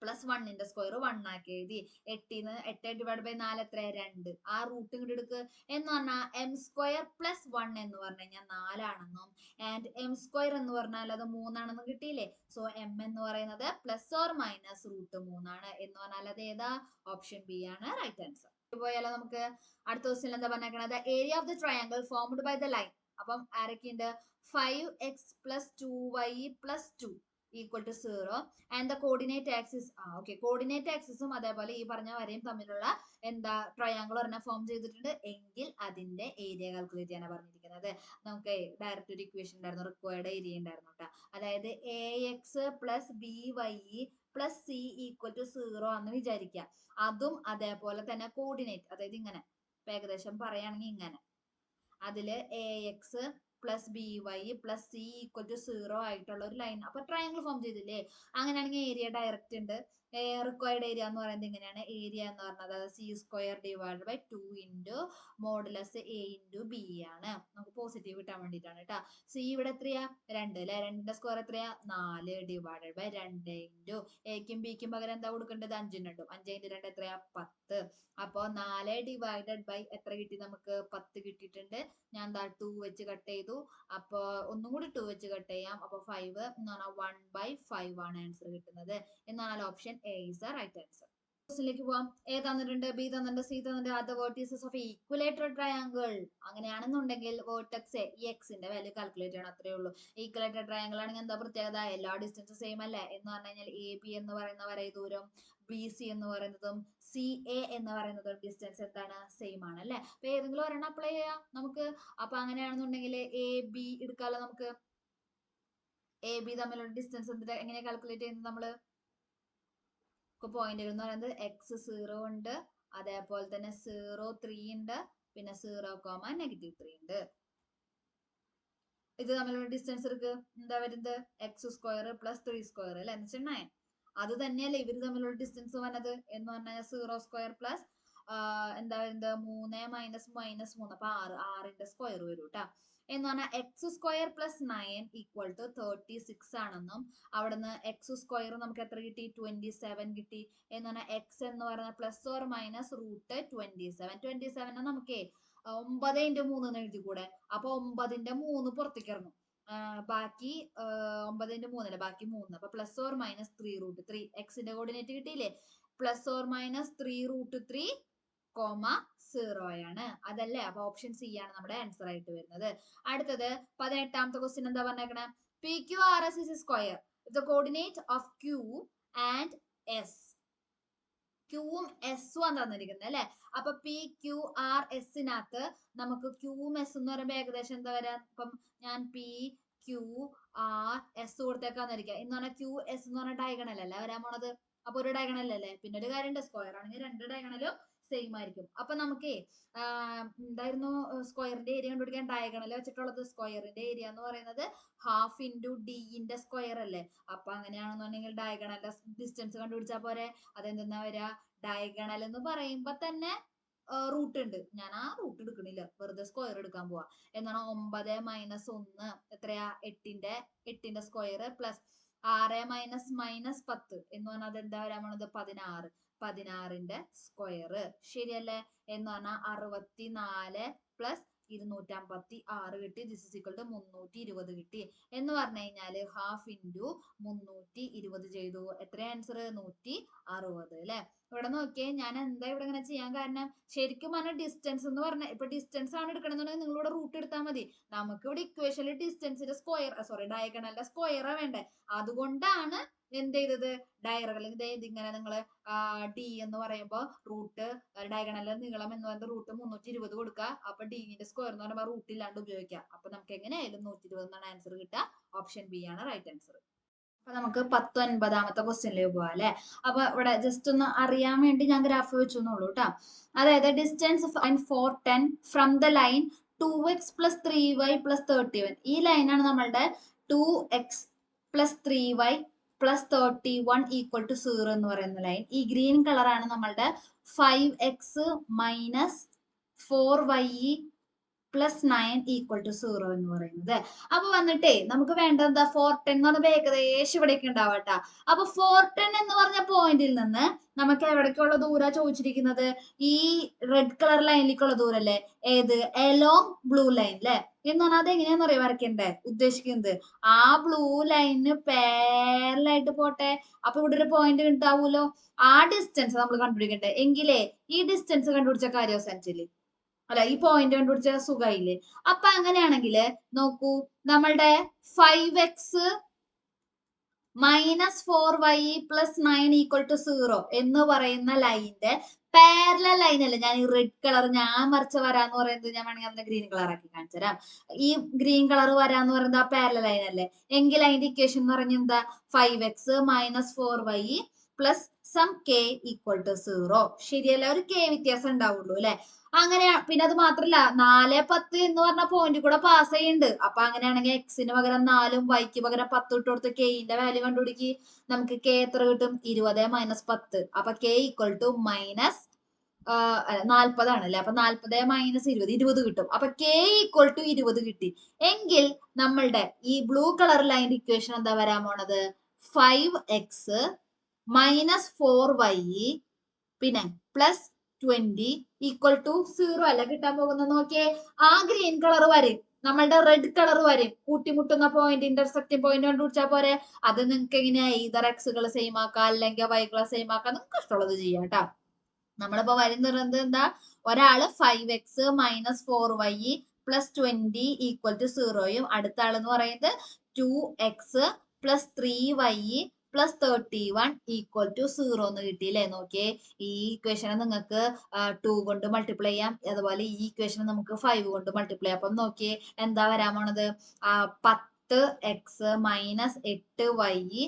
പ്ലസ് 1ന്റെ സ്ക്വയർ 1 ആക്കി എഴുതി. 8 ഡിവൈഡ് ബൈ 4 എത്ര 2. ആ റൂട്ട് ഇങ്ങോട്ട് എടുക്ക് എന്ന് പറഞ്ഞാൽ എം സ്ക്വയർ പ്ലസ് 1 എന്ന് പറഞ്ഞു കഴിഞ്ഞാൽ 4 ആണെന്നും ആൻഡ് എം സ്ക്വയർ എന്ന് പറഞ്ഞാൽ അത് 3 ആണെന്നും കിട്ടിയില്ലേ. സോ എം എന്ന് പറയുന്നത് പ്ലസ് ഓർ മൈനസ് റൂട്ട് 3 ആണ്. എന്ന് പറഞ്ഞാൽ അത് ഏതാ ഓപ്ഷൻ ബി ആണ് റൈറ്റ് ആൻസർ. പോയാലോ നമുക്ക് അടുത്ത ക്വസ്റ്റ്യൻ എന്താ പറഞ്ഞേക്കണത് area of the triangle formed by the line. അപ്പം ആരൊക്കെയുണ്ട് 5x plus 2y plus 2 equal to 0 and the coordinate axis. Okay coordinate ആക്സിസും അതേപോലെ ഈ പറഞ്ഞ വരയും തമ്മിലുള്ള എന്താ ട്രയാങ്കിൾ ഒരെണ്ണം ഫോം ചെയ്തിട്ടുണ്ട് എങ്കിൽ അതിന്റെ ഏരിയ കാൽക്കുലേറ്റ് ചെയ്യാനാണ് പറഞ്ഞിരിക്കുന്നത്. നമുക്ക് ഡയറക്റ്റ് ഒരു ഇക്വേഷൻ ഉണ്ടായിരുന്നു, റിക്വയർഡ് ഏരിയ ഉണ്ടായിരുന്നു കേട്ടോ. അതായത് ax plus b y plus c equal to 0 എന്ന് വിചാരിക്കുക. അതും അതേപോലെ തന്നെ കോർഡിനേറ്റ്, അതായത് ഇങ്ങനെ ഏകദേശം പറയുകയാണെങ്കിൽ ഇങ്ങനെ അതില് ax plus b y plus c equal to 0 ആയിട്ടുള്ള ഒരു ലൈൻ. അപ്പൊ ട്രയാങ്കിൾ ഫോം ചെയ്തില്ലേ. അങ്ങനെയാണെങ്കിൽ ഏരിയ ഡയറക്റ്റ് ഉണ്ട്. റിക്വയർഡ് ഏരിയ എന്ന് പറയുന്നത് ഇങ്ങനെയാണ്. ഏരിയ എന്ന് പറഞ്ഞത് c square divide by 2 into modulus a into b ആണ്. നമുക്ക് പോസിറ്റീവ് കിട്ടാൻ വേണ്ടിയിട്ടാണ് കേട്ടോ. സി ഇവിടെ എത്രയാ 2 അല്ലെ, 2ന്റെ സ്ക്വയർ എത്രയാ 4 ഡിവൈഡഡ് ബൈ 2 ഇൻറ്റു എക്കും ബിക്കും പകരം എന്താ കൊടുക്കേണ്ടത് 5 ഇടും. 5 ഇൻറ്റു 2 എത്രയാ 10. അപ്പൊ 4 ഡിവൈഡഡ് ബൈ എത്ര കിട്ടി നമുക്ക് 10 കിട്ടിയിട്ടുണ്ട്. ഞാൻ എന്താ 2 വെച്ച് കട്ട് ചെയ്തു. അപ്പൊ ഒന്നും കൂടി 2 വെച്ച് കട്ട് ചെയ്യാം. അപ്പൊ 5 എന്ന് പറഞ്ഞാൽ 1/5 ആണ് ആൻസർ കിട്ടുന്നത്. എന്നാണ് option a is the right answer. ക്വസ്റ്റിലേക്ക് പോവാം. എ തന്നിട്ടുണ്ട്, ബി തന്നിട്ടുണ്ട്, സി തന്നിട്ടുണ്ട്. Are the vertices of equilateral triangle. അങ്ങനെയാണെന്നുണ്ടെങ്കിൽ വേർട്ടെക്സ് ഈ എക്സിന്റെ വാല്യൂ കാൽക്കുലേറ്റ് ചെയ്യണം, അത്രേ ഉള്ളൂ. ഈക്വലേറ്റഡ് ട്രയാങ്കിൾ ആണെങ്കിൽ എന്താ പ്രത്യേകത? എല്ലാ ഡിസ്റ്റൻസും സെയിം അല്ലേ എന്ന് പറഞ്ഞു കഴിഞ്ഞാൽ എ ബി എന്ന് പറയുന്ന വരെ ദൂരം ബി സി എന്ന് പറയുന്നതും സി എ എന്ന് പറയുന്നതും ഡിസ്റ്റൻസ് എന്താണ്? സെയിം ആണ് അല്ലെ. അപ്പൊ ഏതെങ്കിലും ഒരെണ്ണം അപ്ലൈ ചെയ്യാം നമുക്ക്. അപ്പൊ അങ്ങനെയാണെന്നുണ്ടെങ്കിൽ എ ബി എടുക്കാമല്ലോ നമുക്ക്. എ ബി തമ്മിലുള്ള ഡിസ്റ്റൻസ് എങ്ങനെ കാൽക്കുലേറ്റ് ചെയ്യുന്നത് നമ്മള്? പോയിന്റുകൾ എന്ന് പറയുന്നത് x0 ഉണ്ട്, അതേപോലെ തന്നെ 0,3 ഉണ്ട്, പിന്നെ 0,-3 ഉണ്ട്. ഇത് തമ്മിലുള്ള ഡിസ്റ്റൻസ് എടുക്ക് എന്താ വരുന്നത്? x² + 3² അല്ലെ, എന്ന് വെച്ചാൽ 9. അത് തന്നെയല്ലേ ഇവര് തമ്മിലുള്ള ഡിസ്റ്റൻസ് വന്നത് എന്ന് പറഞ്ഞാൽ 0² + എന്താ വരുന്നത് 3 - -3, അപ്പൊ 6ന്റെ സ്ക്വയർ വരും കേട്ടോ. എന്ന് പറഞ്ഞാൽ x² + 9 = 36 ആണെന്നും അവിടുന്ന് x² നമുക്ക് എത്ര കിട്ടി? 27 കിട്ടി. എന്ന് പറഞ്ഞാൽ x എന്ന് പറയുന്നത് ±√27. 27 നമുക്ക് 9 × 3 എന്ന് എഴുതിക്കൂടെ? അപ്പൊ 9ന്റെ 3 പുറത്തേക്ക് ഇറങ്ങും. ബാക്കി 9 × 3 അല്ല, ബാക്കി 3. അപ്പൊ ±3√3. എക്സിന്റെ കോർഡിനേറ്റ് കിട്ടിയില്ലേ? ±3√3, 0 ആണ്. അതല്ലേ? അപ്പൊ ഓപ്ഷൻ സി ആണ് നമ്മുടെ ആൻസർ ആയിട്ട് വരുന്നത്. അടുത്തത് 18ാമത്തെ ക്വസ്റ്റ്യൻ എന്താ പറഞ്ഞേക്കണേ? PQRS is a square. The coordinate of Q and S. ക്യൂവും എസും ആണ് തന്നിരിക്കുന്നത് അല്ലെ. അപ്പൊ PQRSനകത്ത് നമുക്ക് ക്യൂവും എസ് എന്ന് പറയുമ്പോ ഏകദേശം എന്താ വരാ? ഇപ്പം ഞാൻ PQRS കൊടുത്തേക്കാന്നിരിക്കുക. എന്ന് പറഞ്ഞാൽ QS എന്ന് പറഞ്ഞ ഡയഗണൽ അല്ലേ വരാൻ പോണത്. അപ്പൊ ഒരു ഡയഗണൽ അല്ലേ. പിന്നെ ഒരു കാര്യം, സ്ക്വയർ ആണെങ്കിൽ 2 ഡയഗണലും സെയിം ആയിരിക്കും. അപ്പൊ നമുക്ക് എന്തായിരുന്നു സ്ക്വയറിന്റെ ഏരിയ കണ്ടുപിടിക്കാൻ ഡയഗണൽ വെച്ചിട്ടുള്ളത്? സ്ക്വയറിന്റെ ഏരിയ എന്ന് പറയുന്നത് ½ × ഡിന്റെ സ്ക്വയർ അല്ലേ. അപ്പൊ അങ്ങനെയാണെന്നുണ്ടെങ്കിൽ ഡയഗണലിന്റെ ഡിസ്റ്റൻസ് കണ്ടുപിടിച്ചാൽ പോരെ. അതെന്തെന്നാ വരിക? ഡയഗണൽ എന്ന് പറയുമ്പോ തന്നെ റൂട്ട് ഉണ്ട്. ഞാൻ ആ റൂട്ട് എടുക്കണില്ല, വെറുതെ സ്ക്വയർ എടുക്കാൻ പോവാ. എന്നാണ് 9 - 1 എത്രയാ? 8ന്റെ സ്ക്വയർ പ്ലസ് 6 - -10 എന്ന് പറഞ്ഞാൽ അത് എന്താ വരാൻ പോണത്? 16. 16ന്റെ സ്ക്വയർ ശരിയല്ലേ. എന്ന് പറഞ്ഞാൽ 64 + 256 കിട്ടി. ദിസ് ഇസ് ഈക്വൽ ടു 320 കിട്ടി. എന്ന് പറഞ്ഞു കഴിഞ്ഞാല് ½ × 320 ചെയ്തു. എത്ര ആൻസർ? 160 അല്ലെ. ഇവിടെ നോക്കിയേ, ഞാൻ എന്താ ഇവിടെ ഇങ്ങനെ ചെയ്യാൻ കാരണം, ശരിക്കും പറഞ്ഞാൽ ഡിസ്റ്റൻസ് എന്ന് പറഞ്ഞാൽ ഇപ്പൊ ഡിസ്റ്റൻസ് ആണ് എടുക്കണമെന്നുണ്ടെങ്കിൽ നിങ്ങൾ ഇവിടെ റൂട്ട് എടുത്താൽ മതി. നമുക്ക് ഇവിടെ ഇക്വേഷനിൽ ഡിസ്റ്റൻസിന്റെ ഡയഗണലിന്റെ സ്ക്വയറാ വേണ്ടേ. അതുകൊണ്ടാണ് എന്ത് ചെയ്തത്? ഡയഗണൽ ഇതിങ്ങനെ നിങ്ങൾ ഡി എന്ന് പറയുമ്പോ റൂട്ട് ഡയഗണലിന്റെ നീളം എന്ന് പറയുന്നത് റൂട്ട് 320 കൊടുക്കുക. അപ്പൊ ഡിന്റെ സ്ക്വയർ എന്ന് പറയുമ്പോൾ റൂട്ട് ഇല്ലാണ്ട് ഉപയോഗിക്കുക. അപ്പൊ നമുക്ക് എങ്ങനെയായാലും 120 എന്നാണ് ആൻസർ കിട്ടുക. ഓപ്ഷൻ ബി ആണ് റൈറ്റ് ആൻസർ. അപ്പൊ നമുക്ക് 19ാമത്തെ ക്വസ്റ്റ്യനിലേക്ക് പോവാം അല്ലെ. അപ്പൊ ഇവിടെ ജസ്റ്റ് ഒന്ന് അറിയാൻ വേണ്ടി ഞാൻ ഗ്രാഫ് വെച്ചു എന്നുള്ളൂ കേട്ടോ. അതായത് distance 410 from the line 2x + 3y + 31. ഈ ലൈനാണ് നമ്മളുടെ 2x + 3y + 31 = 0 എന്ന് പറയുന്ന ലൈൻ. ഈ ഗ്രീൻ കളറാണ് നമ്മളുടെ 5x - 4y + 9 = 0 എന്ന് പറയുന്നത്. അപ്പൊ വന്നിട്ടേ നമുക്ക് വേണ്ടത് എന്താ? 410 എന്ന് പറഞ്ഞാൽ ഏകദേശം ഇവിടേക്ക് ഉണ്ടാവട്ടാ. അപ്പൊ 410 എന്ന് പറഞ്ഞ പോയിന്റിൽ നിന്ന് നമുക്ക് എവിടേക്കുള്ള ദൂരം ചോദിച്ചിരിക്കുന്നത്? ഈ റെഡ് കളർ ലൈനിലേക്കുള്ള ദൂരം അല്ലേ. ഏത്? എലോങ് ബ്ലൂ ലൈൻ അല്ലെ. എന്ന് പറഞ്ഞാൽ അത് എങ്ങനെയാന്ന് അറിയാം വരയ്ക്കണ്ടേ ഉദ്ദേശിക്കുന്നത്? ആ ബ്ലൂ ലൈനിന് പാരലായിട്ട് പോട്ടെ. അപ്പൊ ഇവിടെ ഒരു പോയിന്റ് ഉണ്ടാവൂലോ. ആ ഡിസ്റ്റൻസ് നമ്മൾ കണ്ടുപിടിക്കട്ടെ. എങ്കിലേ ഈ ഡിസ്റ്റൻസ് കണ്ടുപിടിച്ച കാര്യം അവസാനിച്ചില്ലേ അല്ല, ഈ പോയിന്റ് കണ്ടുപിടിച്ച സുഖമായില്ലേ. അപ്പൊ അങ്ങനെയാണെങ്കിൽ നോക്കൂ, നമ്മളുടെ 5x - 4y + 9 = 0 എന്ന് പറയുന്ന ലൈനിന്റെ പാരലൽ ലൈൻ അല്ലേ. ഞാൻ ഈ റെഡ് കളർ ഞാൻ വരച്ച വരാന്ന് പറയുന്നത്, ഞാൻ വേണമെങ്കിൽ അതിന്റെ ഗ്രീൻ കളർ ആക്കി കാണിച്ചു തരാം. ഈ ഗ്രീൻ കളർ വരാന്ന് പറയുന്നത് ആ പാരലൽ ലൈൻ അല്ലേ. എങ്കിൽ അതിന്റെ ഇക്വേഷൻ എന്ന് പറഞ്ഞാൽ എന്താ? 5x - 4y + some k equal to 0. ശരിയല്ല, ഒരു k വ്യത്യാസം ഉണ്ടാവുള്ളൂ അല്ലെ. അങ്ങനെ പിന്നെ അത് മാത്രല്ല 4, 10 എന്ന് പറഞ്ഞ പോയിന്റ് കൂടെ പാസ് ചെയ്യുന്നുണ്ട്. അപ്പൊ അങ്ങനെയാണെങ്കിൽ എക്സിന് പകരം 4ഉം വൈക്ക് പകരം 10 ഇട്ട് കൊടുത്ത് കെന്റെ വാല്യൂ കണ്ടുപിടിക്ക്. നമുക്ക് k എത്ര കിട്ടും? 20 - 10. അപ്പൊ k ഈക്വൽ ടു മൈനസ് 40 ആണല്ലേ. അപ്പൊ 40 - 20 കിട്ടും. അപ്പൊ k ഈക്വൽ ടു 20 കിട്ടി. എങ്കിൽ നമ്മളുടെ ഈ ബ്ലൂ കളർ ലൈൻ്റെ ഇക്വേഷൻ എന്താ വരാൻ പോണത്? 5x മൈനസ് 4y പിന്നെ പ്ലസ് 20 ഈക്വൽ ടു 0 അല്ല കിട്ടാൻ പോകുന്നത്. നോക്കിയേ, ആ ഗ്രീൻ കളർ വരും, നമ്മളുടെ റെഡ് കളർ വരും, കൂട്ടിമുട്ടുന്ന പോയിന്റ്, ഇന്റർസെക്റ്റിംഗ് പോയിന്റ് കണ്ടുപിടിച്ചാൽ പോരെ. അത് നിങ്ങൾക്ക് എങ്ങനെയാ ഇതർ എക്സുകൾ സെയിം ആക്കാം അല്ലെങ്കിൽ വൈകൾ സെയിം ആക്കാം, നിങ്ങൾക്ക് ഇഷ്ടമുള്ളത് ചെയ്യാം കേട്ടോ. നമ്മളിപ്പോ വരുന്നത് എന്താ? ഒരാള് 5x minus 4y plus 20 equal to 0യും അടുത്ത ആളെന്ന് പറയുന്നത് 2x plus 3y plus 31 equal to 0 എന്ന് കിട്ടിയില്ലേ. നോക്കിയേ, ഈ ഇക്വേഷനെ നിങ്ങൾക്ക് 2 കൊണ്ട് മൾട്ടിപ്ലൈ ചെയ്യാം, അതുപോലെ ഈ ഇക്വേഷനെ നമുക്ക് 5 കൊണ്ട് മൾട്ടിപ്ലൈ ചെയ്യാം. അപ്പം നോക്കിയേ എന്താ വരാൻ പോണത്? 10x മൈനസ് 8y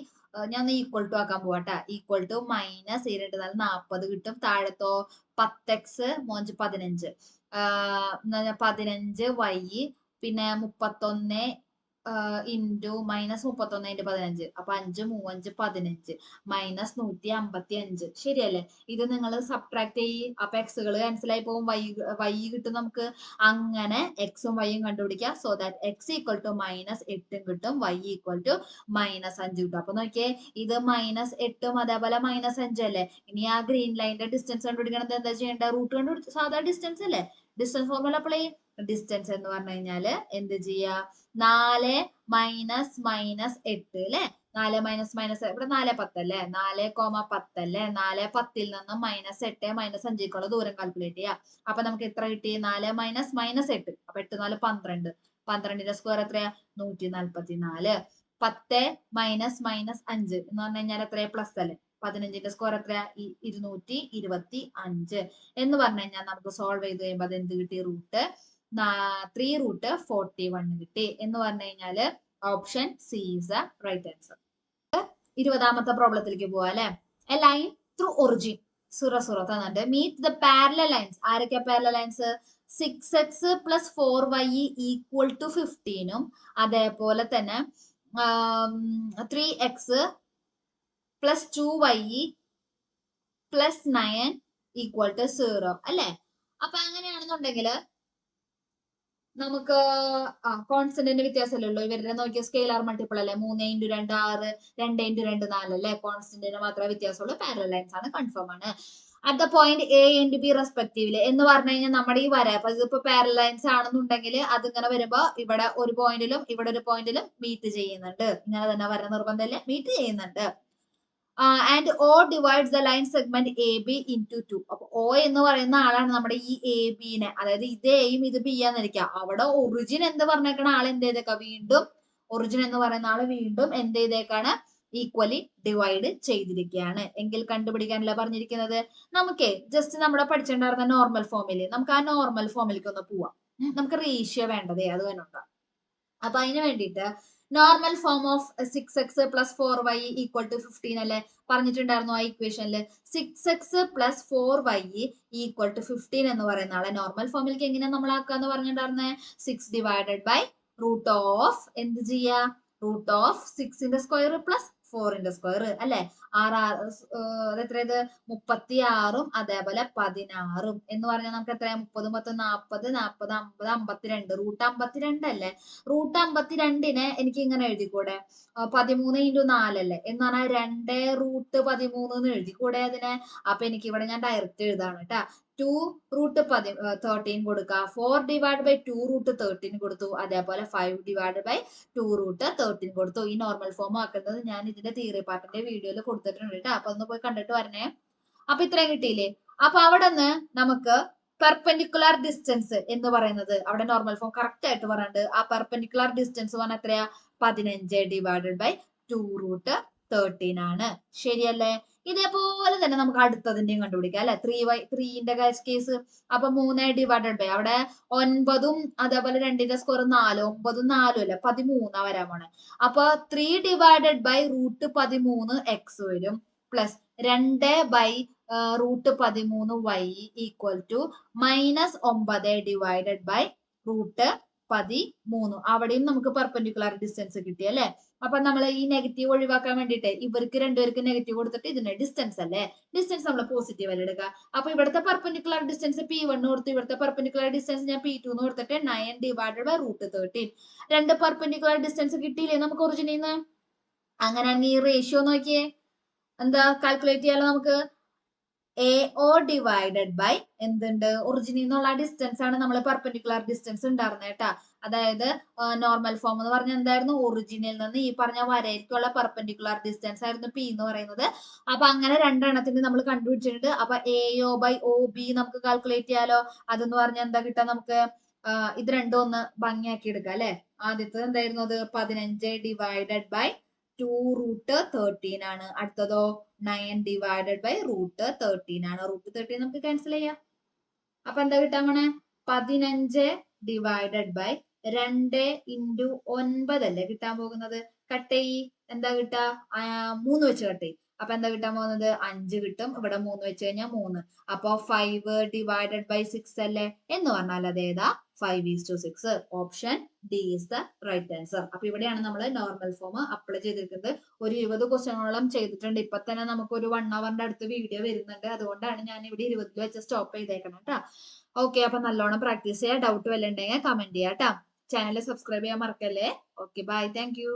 ഞാൻ ഈക്വൽ ടു ആക്കാൻ പോവാട്ടാ. ഈക്വൽ ടു മൈനസ് 2 4 40 കിട്ടും. താഴത്തോ 10x മോഞ്ച് 15 15y പിന്നെ 31 ഇൻറ്റു മൈനസ് 31 × 15. അപ്പൊ 5 3 5 15 മൈനസ് 155. ശരിയല്ലേ? ഇത് നിങ്ങൾ സബ്ട്രാക്ട് ചെയ്യും. അപ്പൊ എക്സുകൾ ക്യാൻസൽ ആയി പോകും, വൈ കിട്ടും നമുക്ക്. അങ്ങനെ എക്സും വൈയും കണ്ടുപിടിക്കുക. So that x equal to minus 8 കിട്ടും, വൈ ഈക്വൽ ടു മൈനസ് 5 കിട്ടും. അപ്പൊ നോക്കിയേ, ഇത് മൈനസ് 8ഉം അതേപോലെ മൈനസ് 5 അല്ലേ. ഇനി ആ ഗ്രീൻ ലൈനിന്റെ ഡിസ്റ്റൻസ് കണ്ടുപിടിക്കണത് എന്താ ചെയ്യേണ്ടത്? റൂട്ട് കണ്ടുപിടിച്ച് സാധാ ഡിസ്റ്റൻസ് അല്ലേ, ഡിസ്റ്റൻസ് ഫോർമുല അപ്ലൈ ചെയ്യും. ഡിസ്റ്റൻസ് എന്ന് പറഞ്ഞു കഴിഞ്ഞാല് എന്ത് ചെയ്യാ? 4 മൈനസ് മൈനസ് 8 അല്ലെ. 4 മൈനസ് മൈനസ് ഇവിടെ 4 10 അല്ലേ. 4, 10 അല്ലേ. 4 10ൽ നിന്നും മൈനസ് 8 മൈനസ് 5 ദൂരം കാൽക്കുലേറ്റ് ചെയ്യാം. അപ്പൊ നമുക്ക് എത്ര കിട്ടി? 4 മൈനസ് മൈനസ് 8. അപ്പൊ 8 4 12. 12ന്റെ സ്ക്വയർ എത്രയാ? 144. 10 മൈനസ് മൈനസ് 5 എന്ന് പറഞ്ഞു കഴിഞ്ഞാൽ എത്രയാ? പ്ലസ് അല്ലേ. 15ന്റെ സ്ക്വയർ എത്രയാ? 225 എന്ന് പറഞ്ഞു കഴിഞ്ഞാൽ നമുക്ക് സോൾവ് ചെയ്ത് കഴിയുമ്പോൾ അത് എന്ത് കിട്ടി? റൂട്ട് 3√41 കിട്ടി എന്ന് പറഞ്ഞു കഴിഞ്ഞാല് option C is the right answer. 20ാമത്തെ പ്രോബ്ലത്തിലേക്ക് പോവാ അല്ലെ. എ ലൈൻ ത്രൂ ഒറിജിൻ 0 0 തന്നിട്ട് മീറ്റ് ദ പാരലൽ ലൈൻസ്. ആരൊക്കെ parallel lines? 6x plus 4y equal to 15ഉം അതേപോലെ തന്നെ 3x plus 2y plus 9 equal to 0 അല്ലെ. അപ്പൊ അങ്ങനെയാണെന്നുണ്ടെങ്കിൽ നമുക്ക് കോൺസ്റ്റന്റിന്റെ വ്യത്യാസമല്ലോ ഇവരുടെ. നോക്കിയ സ്കെയിലാർ മൾട്ടിപ്പിൾ അല്ലേ. 3 × 2 6, 2 × 2 4 അല്ലേ. കോൺസ്റ്റന്റിന് മാത്രമേ വ്യത്യാസമുള്ളൂ. പാരലൽ ലൈൻസ് ആണ്, കൺഫേം ആണ്. At the point A and B respectively എന്ന് പറഞ്ഞു കഴിഞ്ഞാൽ നമ്മുടെ ഈ വര, അപ്പൊ ഇതിപ്പോ പാരലൽ ലൈൻസ് ആണെന്നുണ്ടെങ്കിൽ അതിങ്ങനെ വരുമ്പോ ഇവിടെ ഒരു പോയിന്റിലും ഇവിടെ ഒരു പോയിന്റിലും മീറ്റ് ചെയ്യുന്നുണ്ട്. ഇങ്ങനെ തന്നെ വര നിർബന്ധമല്ലേ, മീറ്റ് ചെയ്യുന്നുണ്ട്. And O divides the line segment A B into 2. അപ്പൊ O എന്ന് പറയുന്ന ആളാണ് നമ്മുടെ ഈ എ ബിനെ, അതായത് ഇത് എയും ഇത് ബി ആന്നിരിക്കാം. അവിടെ ഒറിജിൻ എന്ത് പറഞ്ഞേക്കണ ആൾ എന്ത് ചെയ്തേക്കാം? വീണ്ടും ഒറിജിൻ എന്ന് പറയുന്ന ആള് വീണ്ടും എന്ത് ചെയ്തേക്കാണ്? ഈക്വലി ഡിവൈഡ് ചെയ്തിരിക്കുകയാണ്. എങ്കിൽ കണ്ടുപിടിക്കാനല്ല പറഞ്ഞിരിക്കുന്നത്. നമുക്ക് ജസ്റ്റ് നമ്മുടെ പഠിച്ചിട്ടുണ്ടായിരുന്ന നോർമൽ ഫോമില്, നമുക്ക് ആ നോർമൽ ഫോമിലേക്ക് ഒന്ന് പോവാം. നമുക്ക് റേഷ്യോ വേണ്ടതേ അത് തന്നെ ഉണ്ടാവും. അപ്പൊ അതിന് വേണ്ടിയിട്ട് normal form of 6x plus 4y equal to 15 അല്ലെ പറഞ്ഞിട്ടുണ്ടായിരുന്നു ആ ഇക്വേഷനിൽ. 6x plus 4y equal to 15 എന്ന് പറയുന്ന ആളെ നോർമൽ ഫോമിലേക്ക് എങ്ങനെ നമ്മൾ ആക്കാന്ന് പറഞ്ഞിട്ടുണ്ടായിരുന്നേ? 6 ഡിവൈഡഡ് ബൈ റൂട്ട് ഓഫ് എന്ത് ചെയ്യാ? റൂട്ട് ഓഫ് 6ന്റെ സ്ക്വയർ പ്ലസ് 4ന്റെ സ്ക്വയർ അല്ലെ. എത്രയത്? 36ഉം അതേപോലെ 16ഉം എന്ന് പറഞ്ഞാൽ നമുക്ക് എത്രയാ? 30 10 40 40 50 52. റൂട്ട് 52 അല്ലേ. റൂട്ട് 52നെ എനിക്ക് ഇങ്ങനെ എഴുതിക്കൂടെ? 13 × 4 അല്ലേ. എന്ന് പറഞ്ഞാൽ 2√13 എന്ന് എഴുതിക്കൂടെ അതിനെ? അപ്പൊ എനിക്ക് ഇവിടെ ഞാൻ ഡയറക്റ്റ് എഴുതാണ് കേട്ടാ. 2√13 കൊടുക്കുക. 4 ഡിവൈഡ് ബൈ 2√13 കൊടുത്തു. അതേപോലെ 5 ഡിവൈഡ് ബൈ 2√13 കൊടുത്തു. ഈ നോർമൽ ഫോം ആക്കുന്നത് ഞാൻ ഇതിന്റെ തിയറി പാർട്ടിന്റെ വീഡിയോയിൽ കൊടുത്തിട്ടുണ്ട് കേട്ടോ. അപ്പൊ ഒന്ന് പോയി കണ്ടിട്ട് വരണേ. അപ്പൊ ഇത്രയും കിട്ടിയില്ലേ? അപ്പൊ അവിടെ നിന്ന് നമുക്ക് പെർപെൻഡിക്കുലർ ഡിസ്റ്റൻസ് എന്ന് പറയുന്നത് അവിടെ നോർമൽ ഫോം കറക്റ്റ് ആയിട്ട് പറഞ്ഞിട്ട് ആ പെർപെൻഡിക്കുലർ ഡിസ്റ്റൻസ് പറഞ്ഞാൽ എത്രയാ? 15 ഡിവൈഡഡ് ബൈ 2√13 ആണ്. ശരിയല്ലേ? ഇതേപോലെ തന്നെ നമുക്ക് അടുത്തതിന്റെയും കണ്ടുപിടിക്കാം അല്ലെ. 3ന്റെ കേസ്. അപ്പൊ 3 ഡിവൈഡഡ് ബൈ അവിടെ 9ഉം അതേപോലെ 2ന്റെ സ്ക്വയർ 4, 9ഉം 4ഉം അല്ലെ 13 വരാൻ പോണേ. അപ്പൊ 3 ഡിവൈഡഡ് ബൈ √13 x വരും. Plus 2/√13y equal to -9 divided by √13. അവിടെയും നമുക്ക് പെർപെൻഡിക്കുലർ ഡിസ്റ്റൻസ് കിട്ടി അല്ലെ. അപ്പൊ നമ്മൾ ഈ നെഗറ്റീവ് ഒഴിവാക്കാൻ വേണ്ടിട്ട് ഇവർക്ക് രണ്ടുപേർക്ക് നെഗറ്റീവ് കൊടുത്തിട്ട് ഇതിന്റെ ഡിസ്റ്റൻസ് അല്ലേ, ഡിസ്റ്റൻസ് നമ്മൾ പോസിറ്റീവ് അല്ലേ എടുക്കുക. അപ്പൊ ഇവിടുത്തെ പെർപെൻഡിക്കുലർ ഡിസ്റ്റൻസ് P1 കൊടുത്തു, ഇവിടുത്തെ പെർപെൻഡിക്കുലർ ഡിസ്റ്റൻസ് ഞാൻ P2 എന്ന് കൊടുത്തിട്ട് 9 ഡിവൈഡഡ് ബൈ √13. രണ്ട് പെർപെൻഡിക്കുലർ ഡിസ്റ്റൻസ് കിട്ടിയില്ലേ നമുക്ക് ഒറിജിനിൽ നിന്ന്. അങ്ങനെയാണെങ്കിൽ ഈ റേഷ്യോ നോക്കിയേ, എന്താ കാൽക്കുലേറ്റ് ചെയ്യാലോ നമുക്ക്. AO ഡിവൈഡഡ് ബൈ എന്തുണ്ട്, ഒറിജിനിൽ നിന്നുള്ള ഡിസ്റ്റൻസ് ആണ് നമ്മൾ പെർപെൻഡിക്കുലർ ഡിസ്റ്റൻസ് ഉണ്ടായിരുന്നത് കേട്ടാ. അതായത് നോർമൽ ഫോം എന്ന് പറഞ്ഞാൽ എന്തായിരുന്നു, ഒറിജിനിൽ നിന്ന് ഈ പറഞ്ഞ വരയ്ക്കുള്ള പെർപെൻഡിക്കുലർ ഡിസ്റ്റൻസ് ആയിരുന്നു P എന്ന് പറയുന്നത്. അപ്പൊ അങ്ങനെ രണ്ടെണ്ണത്തിന് നമ്മൾ കണ്ടുപിടിച്ചിട്ടുണ്ട്. അപ്പൊ AO ബൈ OB നമുക്ക് കാൽക്കുലേറ്റ് ചെയ്യാലോ. അതെന്ന് പറഞ്ഞാൽ എന്താ കിട്ടാ നമുക്ക്, ഇത് രണ്ടും ഒന്ന് ഭംഗിയാക്കി എടുക്കാം അല്ലെ. ആദ്യത്തത് എന്തായിരുന്നു, അത് 15 ഡിവൈഡഡ് ബൈ 2√13 ആണ്. അടുത്തതോ 9 ഡിവൈഡഡ് ബൈ √13 ആണ്. √13 നമുക്ക് ക്യാൻസൽ ചെയ്യാം. അപ്പൊ എന്താ കിട്ടാൻ പോണേ, 15 ഡിവൈഡഡ് ബൈ 2 ഇൻറ്റു 9 അല്ലേ കിട്ടാൻ പോകുന്നത്. കട്ട് ചെയ്യ്, എന്താ കിട്ടാ, 3 വെച്ച് കട്ട് ചെയ്യും. അപ്പൊ എന്താ കിട്ടാൻ പോകുന്നത്, 5 കിട്ടും. ഇവിടെ 3 വെച്ച് കഴിഞ്ഞാൽ 3. അപ്പൊ 5 ഡിവൈഡഡ് ബൈ 6 അല്ലേ, എന്ന് പറഞ്ഞാൽ അതേതാ 5:6. Option D is the right answer. അപ്പൊ ഇവിടെയാണ് നമ്മൾ നോർമൽ ഫോം അപ്ലൈ ചെയ്തിരിക്കുന്നത്. ഒരു 20 ക്വസ്റ്റ്യനോളം ചെയ്തിട്ടുണ്ട്. ഇപ്പൊ തന്നെ നമുക്ക് ഒരു 1 അവറിന്റെ അടുത്ത് വീഡിയോ വരുന്നുണ്ട്. അതുകൊണ്ടാണ് ഞാൻ ഇവിടെ 20 വെച്ച് സ്റ്റോപ്പ് ചെയ്തേക്കണം കേട്ടോ. ഓക്കെ, അപ്പൊ നല്ലോണം പ്രാക്ടീസ് ചെയ്യാം. ഡൗട്ട് വല്ല ഉണ്ടെങ്കിൽ കമന്റ് ചെയ്യാം കേട്ടോ. ചാനൽ സബ്സ്ക്രൈബ് ചെയ്യാൻ മറക്കല്ലേ. Okay, bye, thank U.